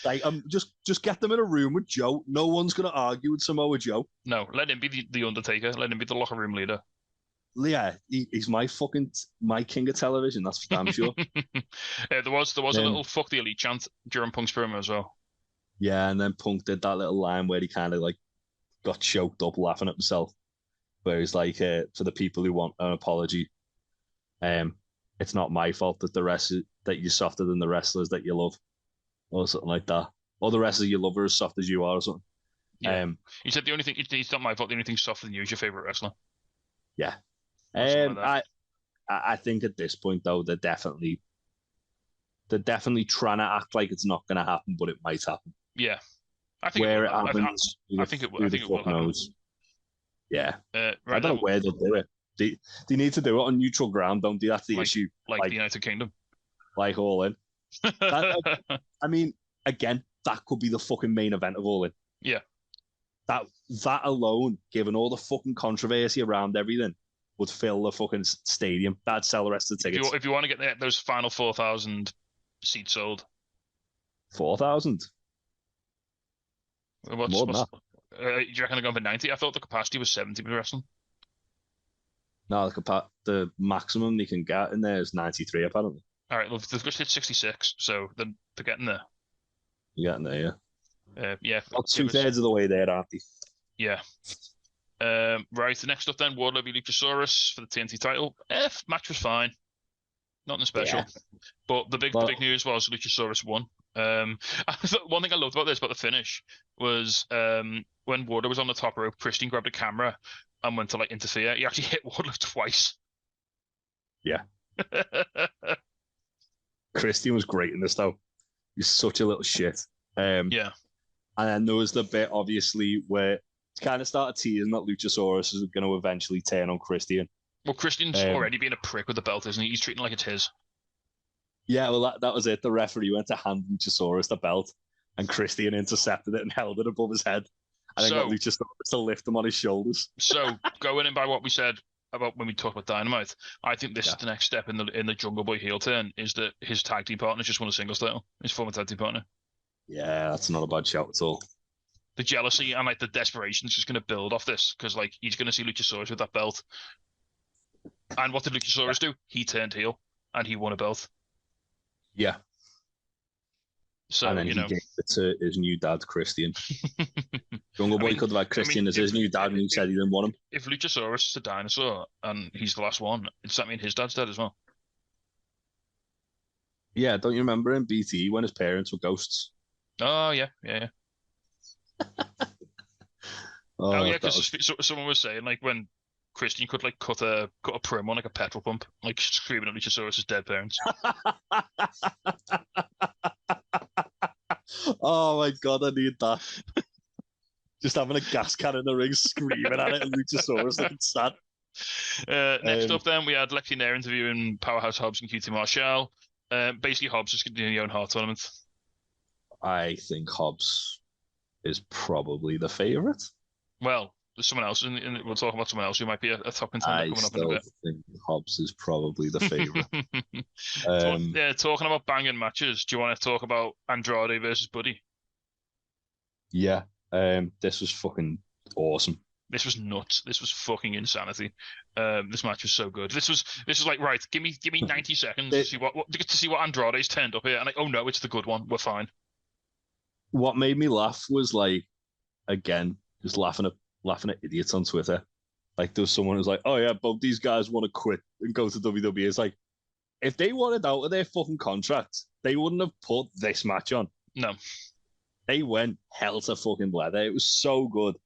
Like, just get them in a room with Joe. No one's going to argue with Samoa Joe. No, let him be the Undertaker. Let him be the locker room leader. Yeah, he's my king of television. That's for damn sure. There was a little "fuck the Elite" chant during Punk's promo as well. Yeah, and then Punk did that little line where he kind of like got choked up laughing at himself. where he's like, for the people who want an apology, it's not my fault that that you're softer than the wrestlers that you love, or something like that, or the wrestlers you love are as soft as you are, or something. Yeah. He said the only thing it's not my fault. The only thing softer than you is your favorite wrestler. Yeah. Like I think at this point though, they're definitely trying to act like it's not going to happen, but it might happen. Yeah, I think where it happens. I think it will happen. Yeah, right, I don't know where they'll do it. They need to do it on neutral ground, don't they? That's the issue. Like the United Kingdom, like All In. I mean, again, that could be the fucking main event of All In. Yeah. That alone, given all the fucking controversy around everything, would fill the fucking stadium. That'd sell the rest of the tickets. If you want to get those final 4,000 seats sold. 4,000? More than that. Do you reckon they're going for 90? I thought the capacity was 70 with wrestling. No, the maximum they can get in there is 93, apparently. All right, well, they've just hit 66, so they're getting there. You're getting there, yeah. Yeah. About 2/3 of the way there, aren't they? Yeah. Right, the next up then, Wardlow v Luchasaurus for the TNT title. Match was fine. Nothing special. Yeah. But the big news was Luchasaurus won. One thing I loved about the finish was when Wardlow was on the top rope, Christian grabbed a camera and went to like interfere. He actually hit Wardlow twice. Yeah. Christian was great in this though. He's such a little shit. Yeah. And then there was the bit, obviously, where it kind of started teasing that Luchasaurus is going to eventually turn on Christian. Well, Christian's already being a prick with the belt, isn't he? He's treating it like it's his. Yeah, well, that was it. The referee went to hand Luchasaurus the belt, and Christian intercepted it and held it above his head. And then got Luchasaurus to lift him on his shoulders. So, going in by what we said about when we talked about Dynamite, I think this is the next step in the Jungle Boy heel turn, is that his tag team partner just won a singles title. His former tag team partner. Yeah, that's not a bad shout at all. The jealousy and like the desperation is just going to build off this, because like he's going to see Luchasaurus with that belt. And what did Luchasaurus do? He turned heel and he won a belt. Yeah. So, and then he gave it to his new dad, Christian. Jungle Boy could have had Christian as his new dad, and he said he didn't want him. If Luchasaurus is a dinosaur and he's the last one, does that mean his dad's dead as well? Yeah, don't you remember in BT when his parents were ghosts? Oh, yeah. Because someone was saying, like, when Christian could, like, cut a prim on, like, a petrol pump, like, screaming at Luchasaurus' dead parents. Oh, my God, I need that. Just having a gas can in the ring, screaming at it, and Luchasaurus looking sad. Next up, then, we had Lexi Nair interviewing Powerhouse Hobbs and QT Marshall. Basically, Hobbs is doing the own heart tournament. I think Hobbs is probably the favourite. Well, there's someone else, and we'll talk about someone else who might be a top contender coming up in a bit. I think Hobbs is probably the favourite. Talking about banging matches, do you want to talk about Andrade versus Buddy? Yeah, this was fucking awesome. This was nuts. This was fucking insanity. This match was so good. This was like, right, give me 90 seconds to see what Andrade's turned up here, and like, oh no, it's the good one. We're fine. What made me laugh was like, again, just laughing at idiots on Twitter. Like there was someone who's like, oh yeah, both these guys want to quit and go to WWE. It's like, if they wanted out of their fucking contract, they wouldn't have put this match on. No. They went hell to fucking leather. It was so good.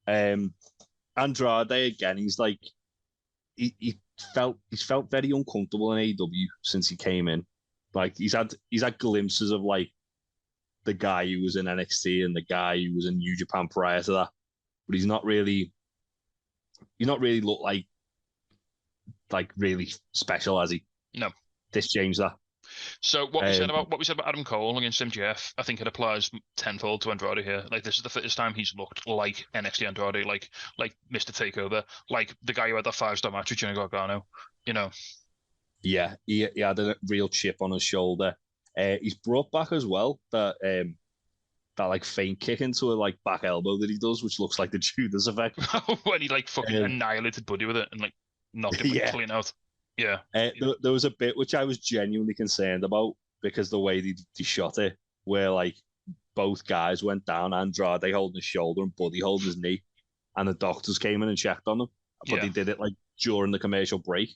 Andrade again, he's like, he's felt very uncomfortable in AEW since he came in. Like he's had glimpses of like the guy who was in NXT and the guy who was in New Japan prior to that, but he's not really looked like really special, has he? No. This changed that. So what we said about Adam Cole against MJF, I think it applies tenfold to Andrade here. Like this is the first time he's looked like NXT Andrade, like Mr. Takeover, like the guy who had that 5-star match with Johnny Gargano, you know. Yeah, he had a real chip on his shoulder. He's brought back as well that like feint kick into a like back elbow that he does, which looks like the Judas effect. When he like fucking annihilated Buddy with it and like knocked him clean out. Yeah. There was a bit which I was genuinely concerned about because the way they shot it, where like both guys went down, Andrade holding his shoulder and Buddy holding his knee, and the doctors came in and checked on them. but they did it like during the commercial break.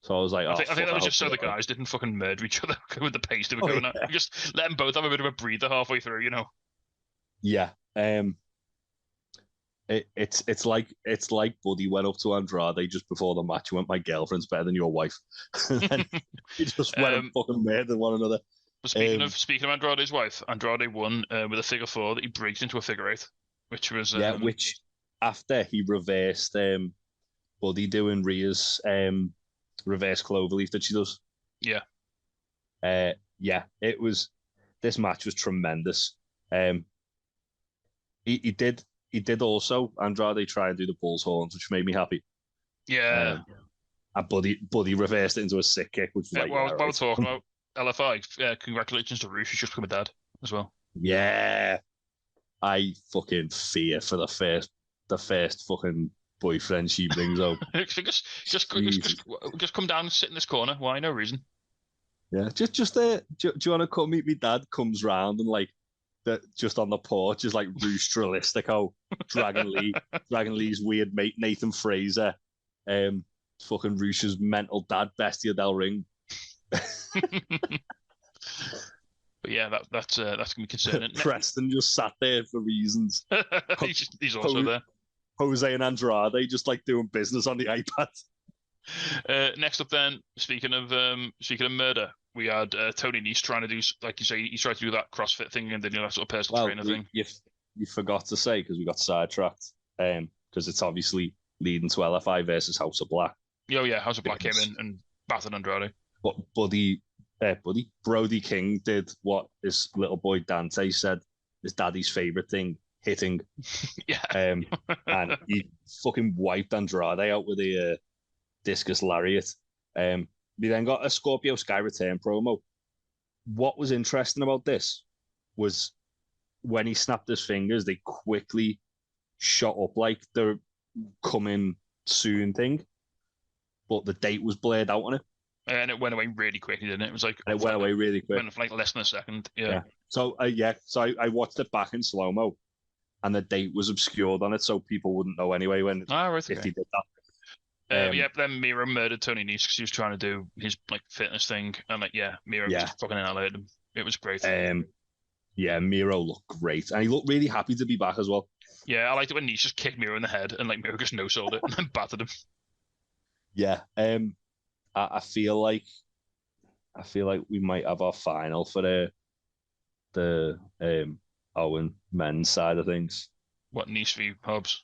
So I was like, I think that was just so the guy. guys didn't fucking murder each other with the pace they were going at. Just let them both have a bit of a breather halfway through, you know. Yeah. It's like Buddy went up to Andrade just before the match. He went, "My girlfriend's better than your wife," and then he just went and fucking murdered one another. But speaking of Andrade's wife, Andrade won with a figure 4 that he breaks into a figure 8, which was which after he reversed Buddy doing Rhea's reverse cloverleaf that she does. Yeah. It was. This match was tremendous. He did also Andrade try and do the bull's horns, which made me happy. Yeah. And Buddy reversed it into a sick kick, which was while we're talking about LFI, congratulations to Ruth, she's just become a dad as well. Yeah. I fucking fear for the first fucking boyfriend she brings up. just come down and sit in this corner. Why? No reason. Yeah, do you want to come meet me? Dad comes round and like just on the porch is like Roosh Dralistico, Dragon Lee's weird mate Nathan Fraser, fucking Roosh's mental dad Bestia Del Ring. But yeah, that's gonna be concerning. Preston just sat there for reasons. he's also there. Jose and Andrade just like doing business on the iPad. Next up, then, speaking of murder, we had Tony Nese trying to do, like you say, he tried to do that CrossFit thing and then that sort of personal trainer thing. You forgot to say, because we got sidetracked, because it's obviously leading to LFI versus House of Black. Oh yeah, House of Black came in and battered Andrade. But Brody King did what his little boy Dante said his daddy's favorite thing, hitting. Yeah. And he fucking wiped Andrade out with a discus lariat. We then got a Scorpio Sky return promo. What was interesting about this was when he snapped his fingers, they quickly shot up like the coming soon thing, but the date was blurred out on it. And it went away really quickly, didn't it? It was like it went away really quick. Went for like less than a second. Yeah. So I watched it back in slow mo, and the date was obscured on it, so people wouldn't know anyway if he did that. Then Miro murdered Tony Nese because he was trying to do his like fitness thing, and Miro just fucking annihilated him. It was great. Miro looked great, and he looked really happy to be back as well. Yeah, I liked it when Nese just kicked Miro in the head, and like Miro just no-sold it and then battered him. Yeah, I feel like we might have our final for the Owen men's side of things. What, Nese v Hobbs?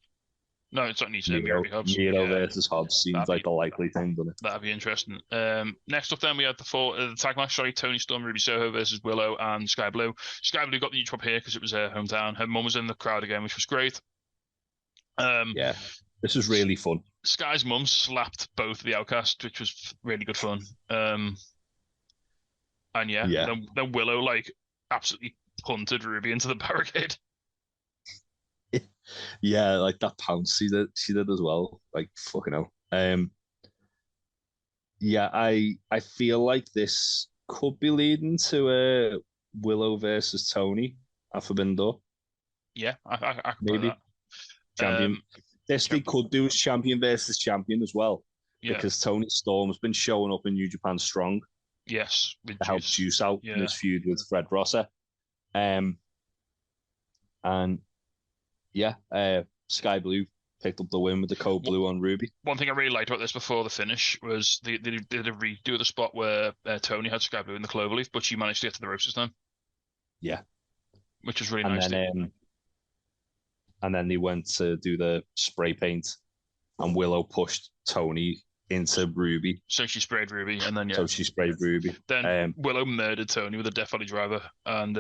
No, it's not Nese. Miro v Hobbs. Miro versus Hobbs seems like the likely thing, doesn't it? That'd be interesting. Next up, then we had the tag match. Sorry, Tony Storm, Ruby Soho versus Willow and Sky Blue. Sky Blue got the new job here because it was her hometown. Her mum was in the crowd again, which was great. This was really fun. Sky's mum slapped both of the Outcasts, which was really good fun. Then Willow like absolutely punted Ruby into the barricade. Yeah, like that pounce she did as well. Like fucking hell. I feel like this could be leading to Willow versus Tony at Forbidden Door. Yeah, I could maybe that. Champion. They could do as champion versus champion as well. Yeah. Because Tony Storm's been showing up in New Japan Strong. Yes, to help Juice out in his feud with Fred Rosser. Sky Blue picked up the win with the code blue on Ruby. One thing I really liked about this before the finish was they did a redo of the spot where Tony had Sky Blue in the cloverleaf, but she managed to get to the ropes this time. Yeah. Which was really nice. And then they went to do the spray paint, and Willow pushed Tony into Ruby. So she sprayed Ruby, and then So she sprayed Ruby. Then Willow murdered Tony with a Death Valley driver, and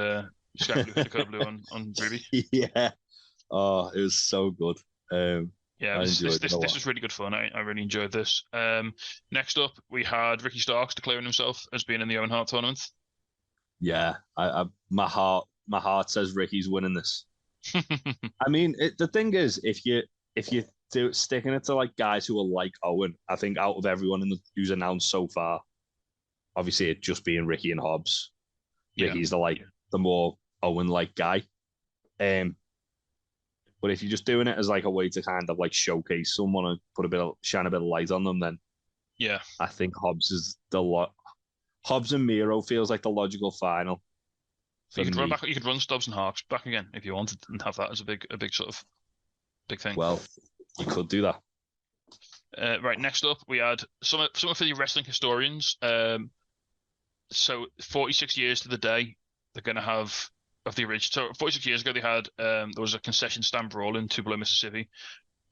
Sky Blue hit the code blue on Ruby. Yeah. Oh, it was so good. This was really good fun. I really enjoyed this. Next up, we had Ricky Starks declaring himself as being in the Owen Hart tournament. Yeah, my heart says Ricky's winning this. I mean, the thing is, if you do sticking it to like guys who are like Owen, I think out of everyone who's announced so far, obviously it just being Ricky and Hobbs. Ricky's the more Owen like guy. But if you're just doing it as like a way to kind of like showcase someone and shine a bit of light on them, then Yeah. I think Hobbs is Hobbs and Miro feels like the logical final. You could run me. back. You could run Stubbs and Harks back again if you wanted, and have that as a big sort of big thing. Well, you could do that. Right. Next up, we had some for the wrestling historians. So 46 years to the day, they're going to have of the original. So 46 years ago, they had there was a concession stand brawl in Tupelo, Mississippi,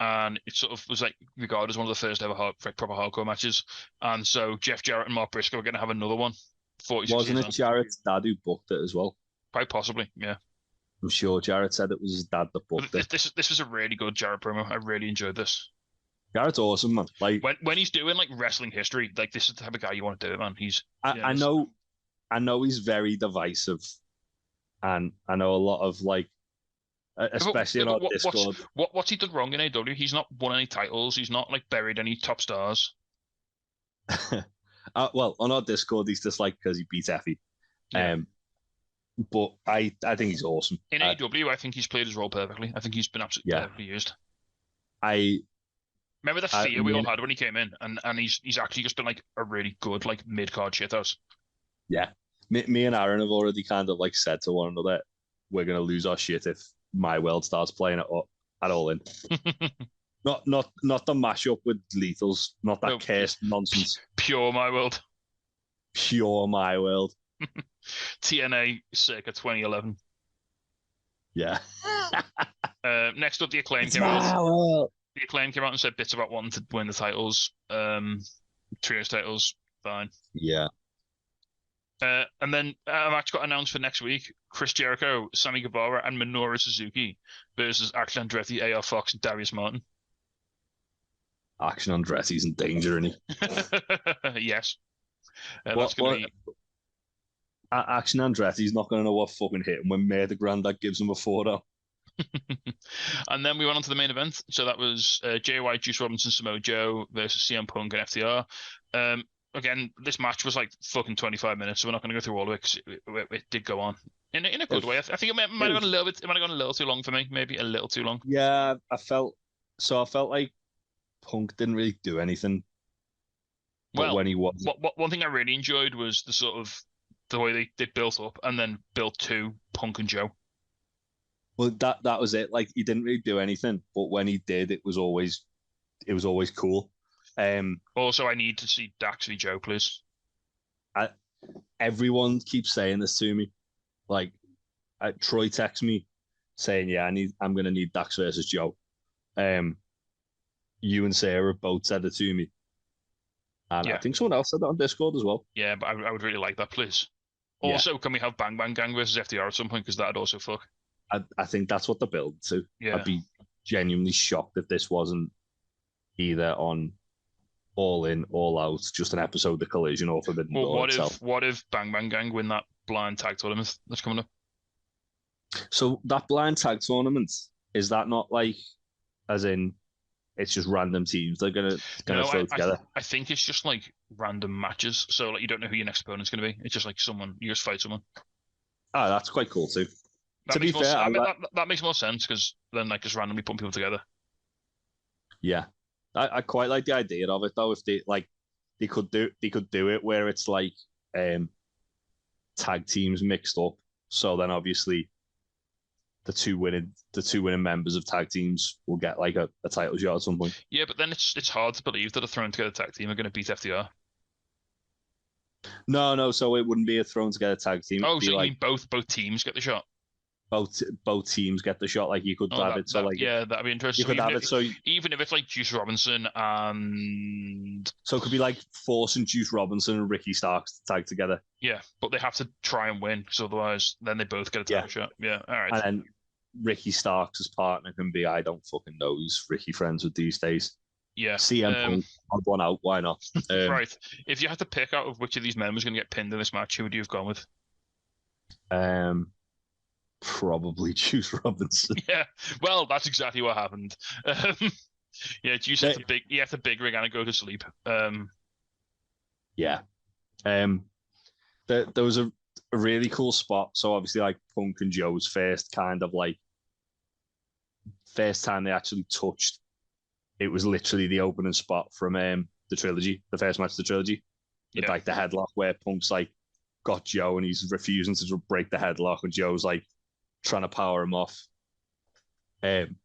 and it sort of was like regarded as one of the first ever proper hardcore matches. And so Jeff Jarrett and Mark Briscoe are going to have another one. 46 Wasn't years it on. Jarrett's dad who booked it as well? Quite possibly, yeah. I'm sure Jarrett said it was his dad that booked it. This was a really good Jarrett promo. I really enjoyed this. Jarrett's awesome, man. Like when he's doing like wrestling history, like this is the type of guy you want to do it, man. I know he's very divisive, and I know a lot of like, especially in our Discord. What's he done wrong in AEW? He's not won any titles. He's not like buried any top stars. Well, on our Discord, he's just like because he beat Effie. Yeah. But I think he's awesome. In AEW, I think he's played his role perfectly. I think he's been absolutely perfectly used. Remember the fear we all had when he came in, and he's actually just been like a really good like mid card shithouse. Yeah, me and Aaron have already kind of like said to one another, we're gonna lose our shit if My World starts playing at all in. not the mashup with Lethals, not that case nonsense. Pure My World. Pure My World. TNA circa 2011. Yeah. Next up, the Acclaim came out. The Acclaim came out and said bits about wanting to win the titles, trios titles. Fine. Yeah. And then a match got announced for next week: Chris Jericho, Sammy Guevara, and Minoru Suzuki versus Action Andretti, AR Fox, and Darius Martin. Action Andretti's in danger, isn't he? Yes. That's going to be. Action Andretti's not going to know what fucking hit him when May the Granddad gives him a photo. And then we went on to the main event. So that was Jay White, Juice Robinson, Samoa Joe versus CM Punk and FTR. Again, this match was like fucking 25 minutes, so we're not going to go through all of it because it did go on in a good way. I think it might have gone a little bit. It might have gone a little too long for me, maybe a little too long. Yeah, I felt like Punk didn't really do anything. Well, when he was, one thing I really enjoyed was the way they built up and then built to Punk and Joe. Well, that was it. Like he didn't really do anything, but when he did, it was always cool. Also, I need to see Dax v Joe, please. Everyone keeps saying this to me. Like, Troy texts me saying, "Yeah, I'm gonna need Dax versus Joe." You and Sarah both said it to me, and I think someone else said that on Discord as well. Yeah, but I would really like that, please. Also, can we have Bang Bang Gang versus FDR at some point? Because that'd also fuck. I think that's what the build to. Yeah. I'd be genuinely shocked if this wasn't either on All In, All Out, just an episode of Collision or Forbidden Door itself. What if Bang Bang Gang win that blind tag tournament that's coming up? So that blind tag tournament, is that not like, as in, it's just random teams they're gonna throw together? I think it's just like random matches. So like you don't know who your next opponent's gonna be. It's just like you just fight someone. Oh, that's quite cool too. That makes more sense because then like just randomly putting people together. Yeah, I quite like the idea of it though. If they could do it where it's like tag teams mixed up. So then obviously the two winning members of tag teams will get like a title shot at some point. Yeah, but then it's hard to believe that a thrown together tag team are going to beat FTR. No. So it wouldn't be a thrown together tag team. Oh, so you mean both teams get the shot? Both teams get the shot. Like you could have it. So like that'd be interesting. You could have it. So even if it's like Juice Robinson and so it could be like forcing Juice Robinson and Ricky Starks to tag together. Yeah, but they have to try and win because otherwise, then they both get a title shot. Yeah, all right. And then Ricky Starks' partner can be I don't fucking know who's Ricky friends with these days. Yeah, CM Punk, odd one out. Why not? Right. If you had to pick out of which of these men was going to get pinned in this match, who would you have gone with? Probably Juice Robinson. Yeah, well, that's exactly what happened. Yeah, Juice had the big ring and go to sleep. Yeah. There was a really cool spot. So obviously, like Punk and Joe's first kind of like first time they actually touched, it was literally the opening spot from the trilogy, the first match of the trilogy. With like the headlock where Punk's like got Joe and he's refusing to break the headlock, and Joe's like trying to power him off. And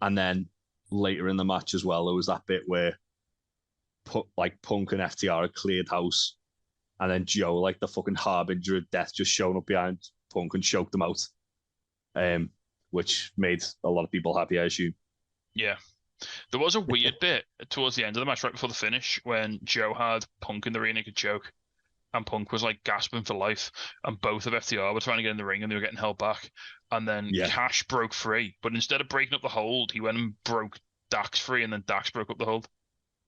then later in the match as well, there was that bit where Punk and FTR had cleared house, and then Joe, like the fucking harbinger of death, just showing up behind Punk and choked them out. Which made a lot of people happy, I assume. Yeah. There was a weird bit towards the end of the match, right before the finish, when Joe had Punk in the rear naked choke, and Punk was like gasping for life, and both of FTR were trying to get in the ring and they were getting held back. And then Cash broke free, but instead of breaking up the hold, he went and broke Dax free, and then Dax broke up the hold.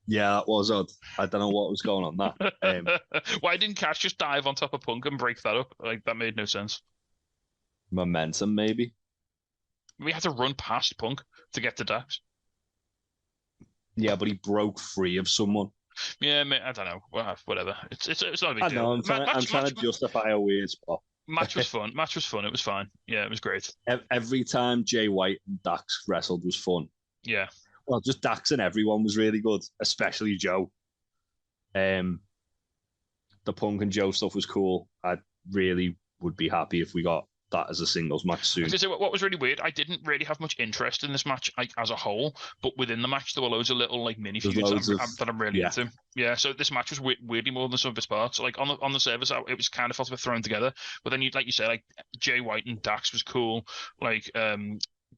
Yeah, that was odd. I don't know what was going on there. Why didn't Cash just dive on top of Punk and break that up? Like, that made no sense. Momentum, maybe. We had to run past Punk to get to Dax. Yeah, but he broke free of someone. Yeah, I don't know. Well, whatever. It's not a big deal. I'm trying to justify a weird spot. Match was fun. It was fine. Yeah, it was great. Every time Jay White and Dax wrestled was fun. Yeah. Well, just Dax and everyone was really good, especially Joe. The Punk and Joe stuff was cool. I really would be happy if we got that as a singles match soon. What was really weird, I didn't really have much interest in this match as a whole, but within the match there were loads of little like mini feuds that I'm really into. Yeah, so this match was weirdly more than some of its parts. Like on the surface, it was kind of felt a bit thrown together, but then like you said, like Jay White and Dax was cool. Like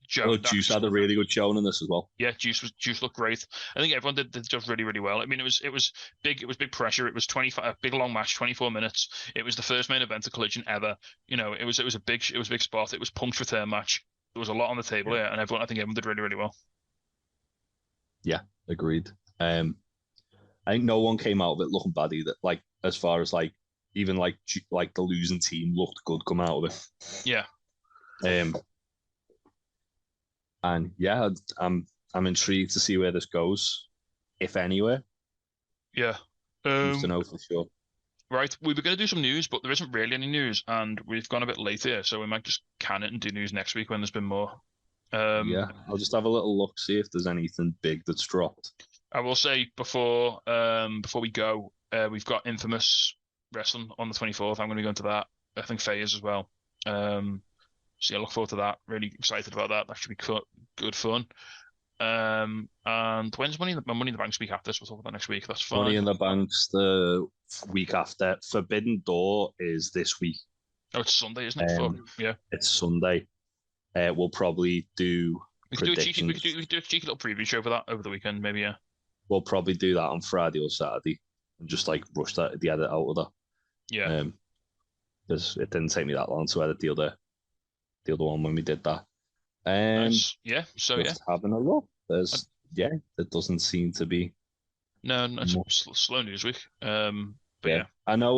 Joe. Juice had a really good showing in this as well. Yeah, Juice looked great. I think everyone did the job really, really well. I mean, it was big. It was big pressure. It was a big long match, 24 minutes. It was the first main event of Collision ever. You know, it was a big spot. It was Punk's return match. There was a lot on the table here, and I think everyone did really, really well. Yeah, agreed. I think no one came out of it looking bad either. Like as far as like even like the losing team looked good come out of it. Yeah. And yeah, I'm intrigued to see where this goes, if anywhere. Yeah. To know for sure. Right, we were going to do some news, but there isn't really any news, and we've gone a bit late here, so we might just can it and do news next week when there's been more. Yeah, I'll just have a little look, see if there's anything big that's dropped. I will say before we go, we've got Infamous Wrestling on the 24th. I'm going to go into that. I think Faye is as well. So yeah, look forward to that. Really excited about that. That should be good fun. And when's Money in the Bank's week after this? We'll talk about next week. That's fine. Money in the Bank's the week after. Forbidden Door is this week. Oh, it's Sunday, isn't it? Yeah. It's Sunday. We'll probably do predictions. We could do a cheeky little preview show for that over the weekend, maybe, yeah. We'll probably do that on Friday or Saturday and just like rush the edit out of that. Yeah. Because it didn't take me that long to edit the other one when we did that. Nice. Yeah. So just having a look. There doesn't seem to be. No, it's a slow news week. But yeah. I know.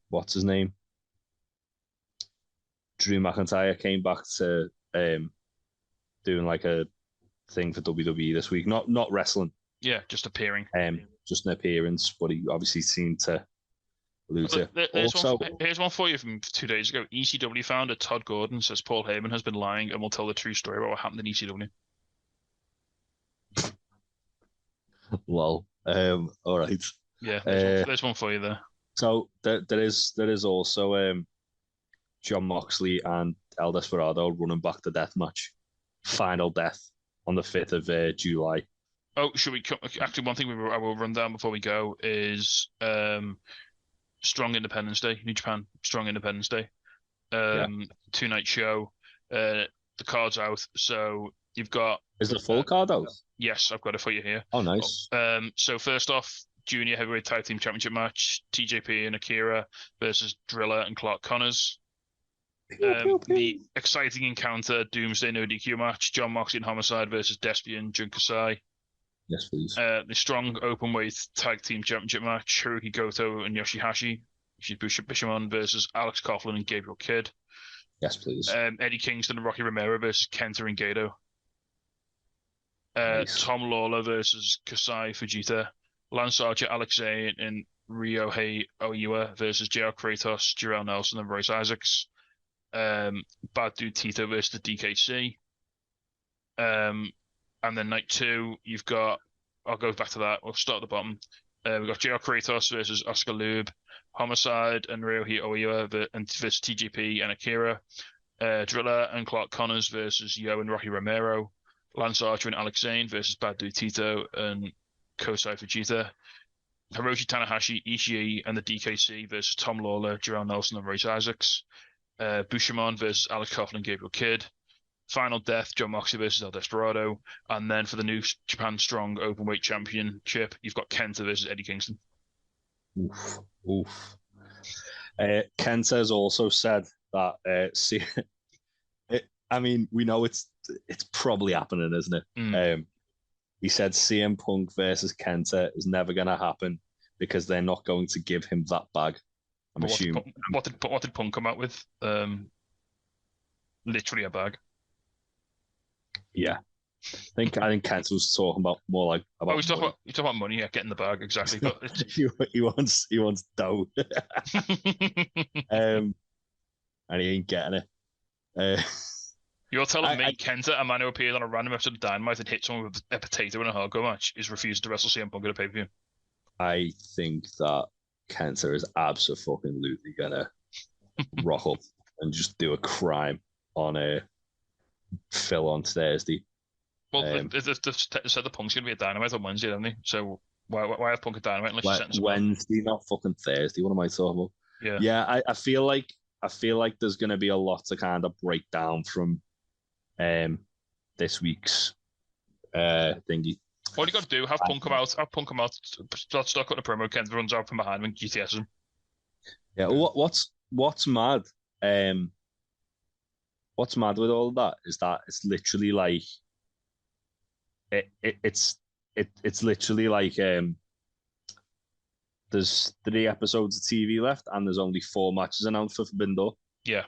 What's his name? Drew McIntyre came back to doing like a thing for WWE this week. Not wrestling. Yeah, just appearing. Just an appearance, but he obviously seemed to lose it. Here's one for you from 2 days ago. ECW founder Todd Gordon says Paul Heyman has been lying and will tell the true story about what happened in ECW. Lol. All right. Yeah, there's one for you there. So there is also John Moxley and El Desperado running back the death match, Final Death on the 5th of July. Oh, should we actually? One thing I will run down before we go is Strong Independence Day, New Japan Strong Independence Day, 2-night show. The card's out, so you've got. Is the full card out? Yes, I've got it for you here. Oh, nice. So first off, Junior Heavyweight Tag Team Championship match: TJP and Akira versus Driller and Clark Connors. The exciting encounter Doomsday No DQ match: John Moxley and Homicide versus Despian Jun Kasai. Yes, please. The strong openweight tag team championship match: Hiroki Goto and Yoshihashi. Bishamon versus Alex Coughlin and Gabriel Kidd. Yes, please. Eddie Kingston and Rocky Romero versus Kenta and Gato. Nice. Tom Lawler versus Kasai Fujita. Lance Archer, Alex Zane, and Ryohei Oiwa versus JR Kratos, Jarrell Nelson, and Royce Isaacs. Bad Dude Tito versus the DKC. And then night 2, you've got. I'll go back to that. We'll start at the bottom. We've got JR Kratos versus Oscar Lube, Homicide and Ryohei Oiwa versus TGP and Akira, Driller and Clark Connors versus Yo and Rocky Romero, Lance Archer and Alex Zane versus Bad Dude Tito and Kosai Fujita, Hiroshi Tanahashi, Ishii and the DKC versus Tom Lawler, Jarrell Nelson and Royce Isaacs, Bushamon versus Alex Coughlin and Gabriel Kidd, Final Death, John Moxley versus El Desperado, and then for the new Japan Strong Openweight Championship, you've got Kenta versus Eddie Kingston. Oof. Kenta has also said that. I mean, we know it's probably happening, isn't it? He said CM Punk versus Kenta is never going to happen because they're not going to give him that bag. I'm assuming. What did Punk come out with? Literally a bag. Yeah, I think Kenta was talking about more like about. He's talking about money. Yeah, getting the bag exactly. But he wants dough, and he ain't getting it. You're telling me Kenta, a man who appeared on a random episode of Dynamite and hit someone with a potato in a hardcore match, is refused to wrestle CM Punk at a pay-per-view? I think that Kenta is absolutely gonna rock up and just do a crime on Phil on Thursday. Well, they've said the Punk's going to be at Dynamite on Wednesday, haven't they? So why have Punk at Dynamite unless you're setting Wednesday, not fucking Thursday? What am I talking about? Yeah. I feel like there's going to be a lot to kind of break down from this week's thingy. What you got to do? Have Punk come out. Start cutting a promo. Kent runs out from behind him and GTS him. Yeah. What's mad? What's mad with all of that is that it's literally like it's literally like there's 3 episodes of TV left and there's only 4 matches announced for Forbidden Door. Yeah,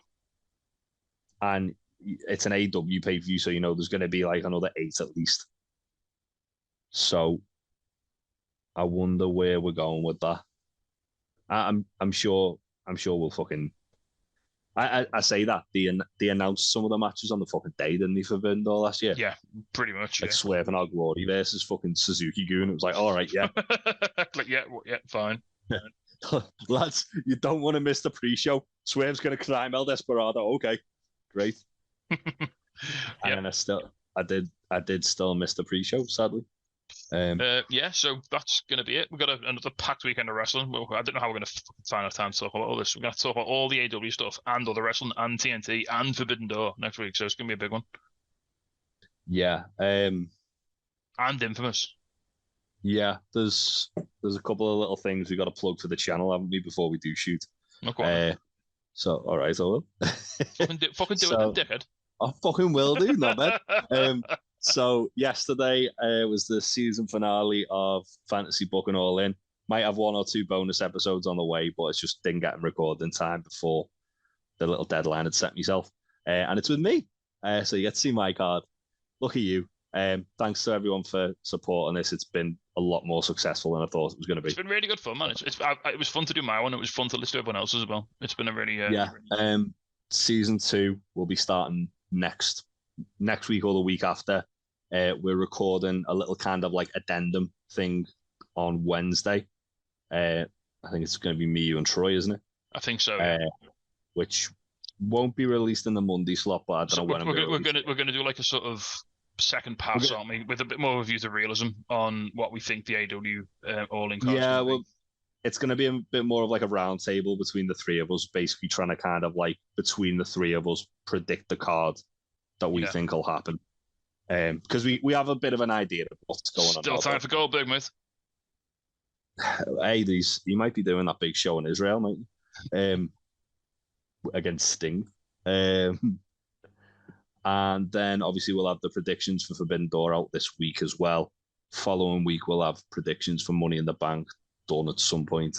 and it's an AEW pay-per-view, so you know there's going to be like another 8 at least. So I wonder where we're going with that. I'm sure we'll fucking. I say that they announced some of the matches on the fucking day, didn't they, for Forbidden Door last year? Yeah, pretty much. Like Swerve and Our Glory versus fucking Suzuki Goon. It was like, all right, yeah, like yeah, fine. Lads, you don't want to miss the pre-show. Swerve's gonna climb El Desperado. Okay, great. And then I did still miss the pre-show, sadly. So that's going to be it. We've got another packed weekend of wrestling. Well, I don't know how we're going to find enough time to talk about all this. We're going to talk about all the AEW stuff and other wrestling and TNT and Forbidden Door next week. So it's going to be a big one. Yeah. And Infamous. Yeah, there's a couple of little things we got to plug for the channel, haven't we, before we do shoot? Okay. So, all right, I will. fucking do it, then, dickhead. I fucking will do, not bad. So yesterday was the season finale of Fantasy Booking All In. Might have 1 or 2 bonus episodes on the way, but it's just didn't get them recorded in time before the little deadline had set myself. And it's with me. So you get to see my card. Look at you. Thanks to everyone for supporting this. It's been a lot more successful than I thought it was going to be. It's been really good fun, man. It was fun to do my one. It was fun to listen to everyone else's as well. It's been a really Season 2 will be starting next week or the week after. We're recording a little kind of like addendum thing on Wednesday. I think it's going to be me, you, and Troy, isn't it? I think so. Which won't be released in the Monday slot, but I don't know when we're going to do like a sort of second pass, aren't we, with a bit more of a view to realism on what we think the AEW All-In card. Yeah, well, it's going to be a bit more of like a round table between the 3 of us, basically trying to kind of like between the 3 of us predict the card that we think will happen. Because we have a bit of an idea of what's going on. Still time for Goldberg, mate. Hey, you might be doing that big show in Israel, mate. Against Sting. And then obviously we'll have the predictions for Forbidden Door out this week as well. Following week we'll have predictions for Money in the Bank done at some point.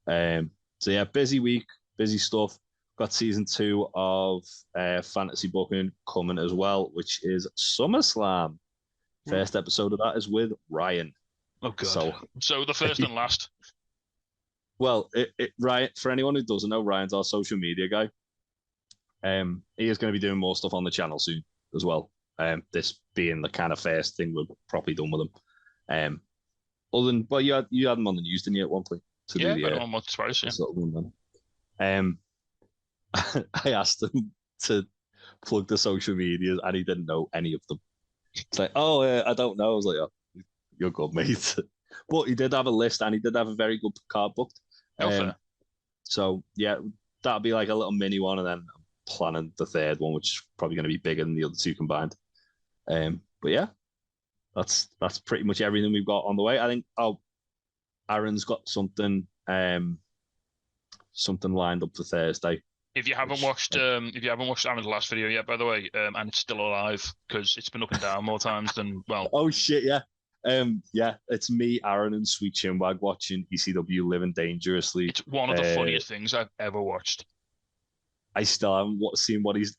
So yeah, busy week, busy stuff. Got season 2 of Fantasy Booking coming as well, which is SummerSlam. First episode of that is with Ryan. Oh god! So the first and last. Well, Ryan. For anyone who doesn't know, Ryan's our social media guy. He is going to be doing more stuff on the channel soon as well. This being the kind of first thing we've properly done with him. Other than, but you had him on the news, didn't you, at one point? To Yeah, do I don't want twice. Yeah. sort of one then. I asked him to plug the social medias, and he didn't know any of them. It's like, I don't know. I was like, oh, you're good, mate. But he did have a list, and he did have a very good card booked. Fair. So yeah, that'll be like a little mini one, and then I'm planning the third one, which is probably going to be bigger than the other two combined. But yeah, that's pretty much everything we've got on the way. I think Aaron's got something lined up for Thursday. If you haven't watched Aaron's last video yet, by the way, and it's still alive because it's been up and down more times than well. Oh shit, yeah. It's me, Aaron, and Sweet Chinwag watching ECW Living Dangerously. It's one of the funniest things I've ever watched. I still haven't seen what he's.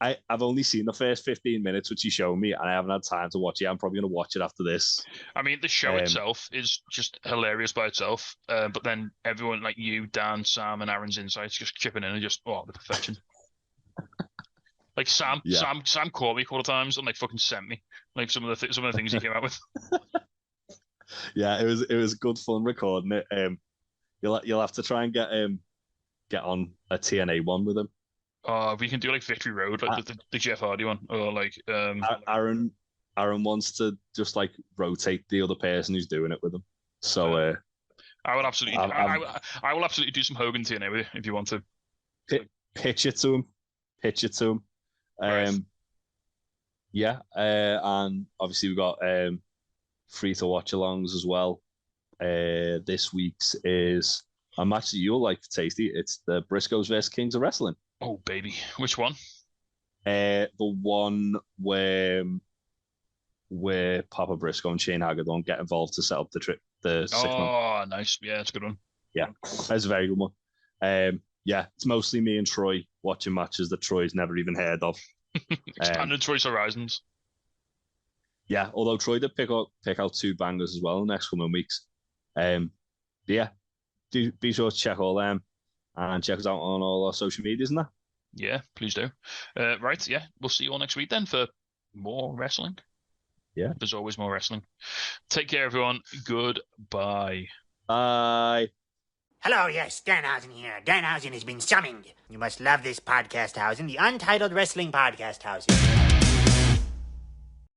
I've only seen the first 15 minutes, which he showed me, and I haven't had time to watch it. I'm probably going to watch it after this. I mean, the show itself is just hilarious by itself, but then everyone like you, Dan, Sam, and Aaron's insights just chipping in and just the perfection. Like Sam called me a couple of times and like fucking sent me like some of the things he came out with. Yeah, it was good fun recording it. You'll have to try and get on a TNA one with him. We can do like Victory Road, like the Jeff Hardy one, or like Aaron wants to just like rotate the other person who's doing it with him. So I will absolutely, I will absolutely do some Hogan TNA with you if you want to. Pitch it to him. Right. And obviously we've got free to watch alongs as well. This week's is a match that you'll like, Tasty. It's the Briscoes versus Kings of Wrestling. Oh baby, which one? The one where Papa Briscoe and Shane Haggard don't get involved to set up the 6 month. Oh, nice. Yeah, it's a good one. Yeah, that's a very good one. It's mostly me and Troy watching matches that Troy's never even heard of. Expanded Troy's horizons. Yeah, although Troy did pick out 2 bangers as well in the next coming weeks. Be sure to check all them and check us out on all our social medias and that. Yeah, please do. Right, yeah, we'll see you all next week then for more wrestling. Yeah, there's always more wrestling. Take care, everyone. Goodbye. Bye. Hello, yes, Danhausen here. Danhausen has been summoned. You must love this podcast housing, the Untitled Wrestling Podcast housing.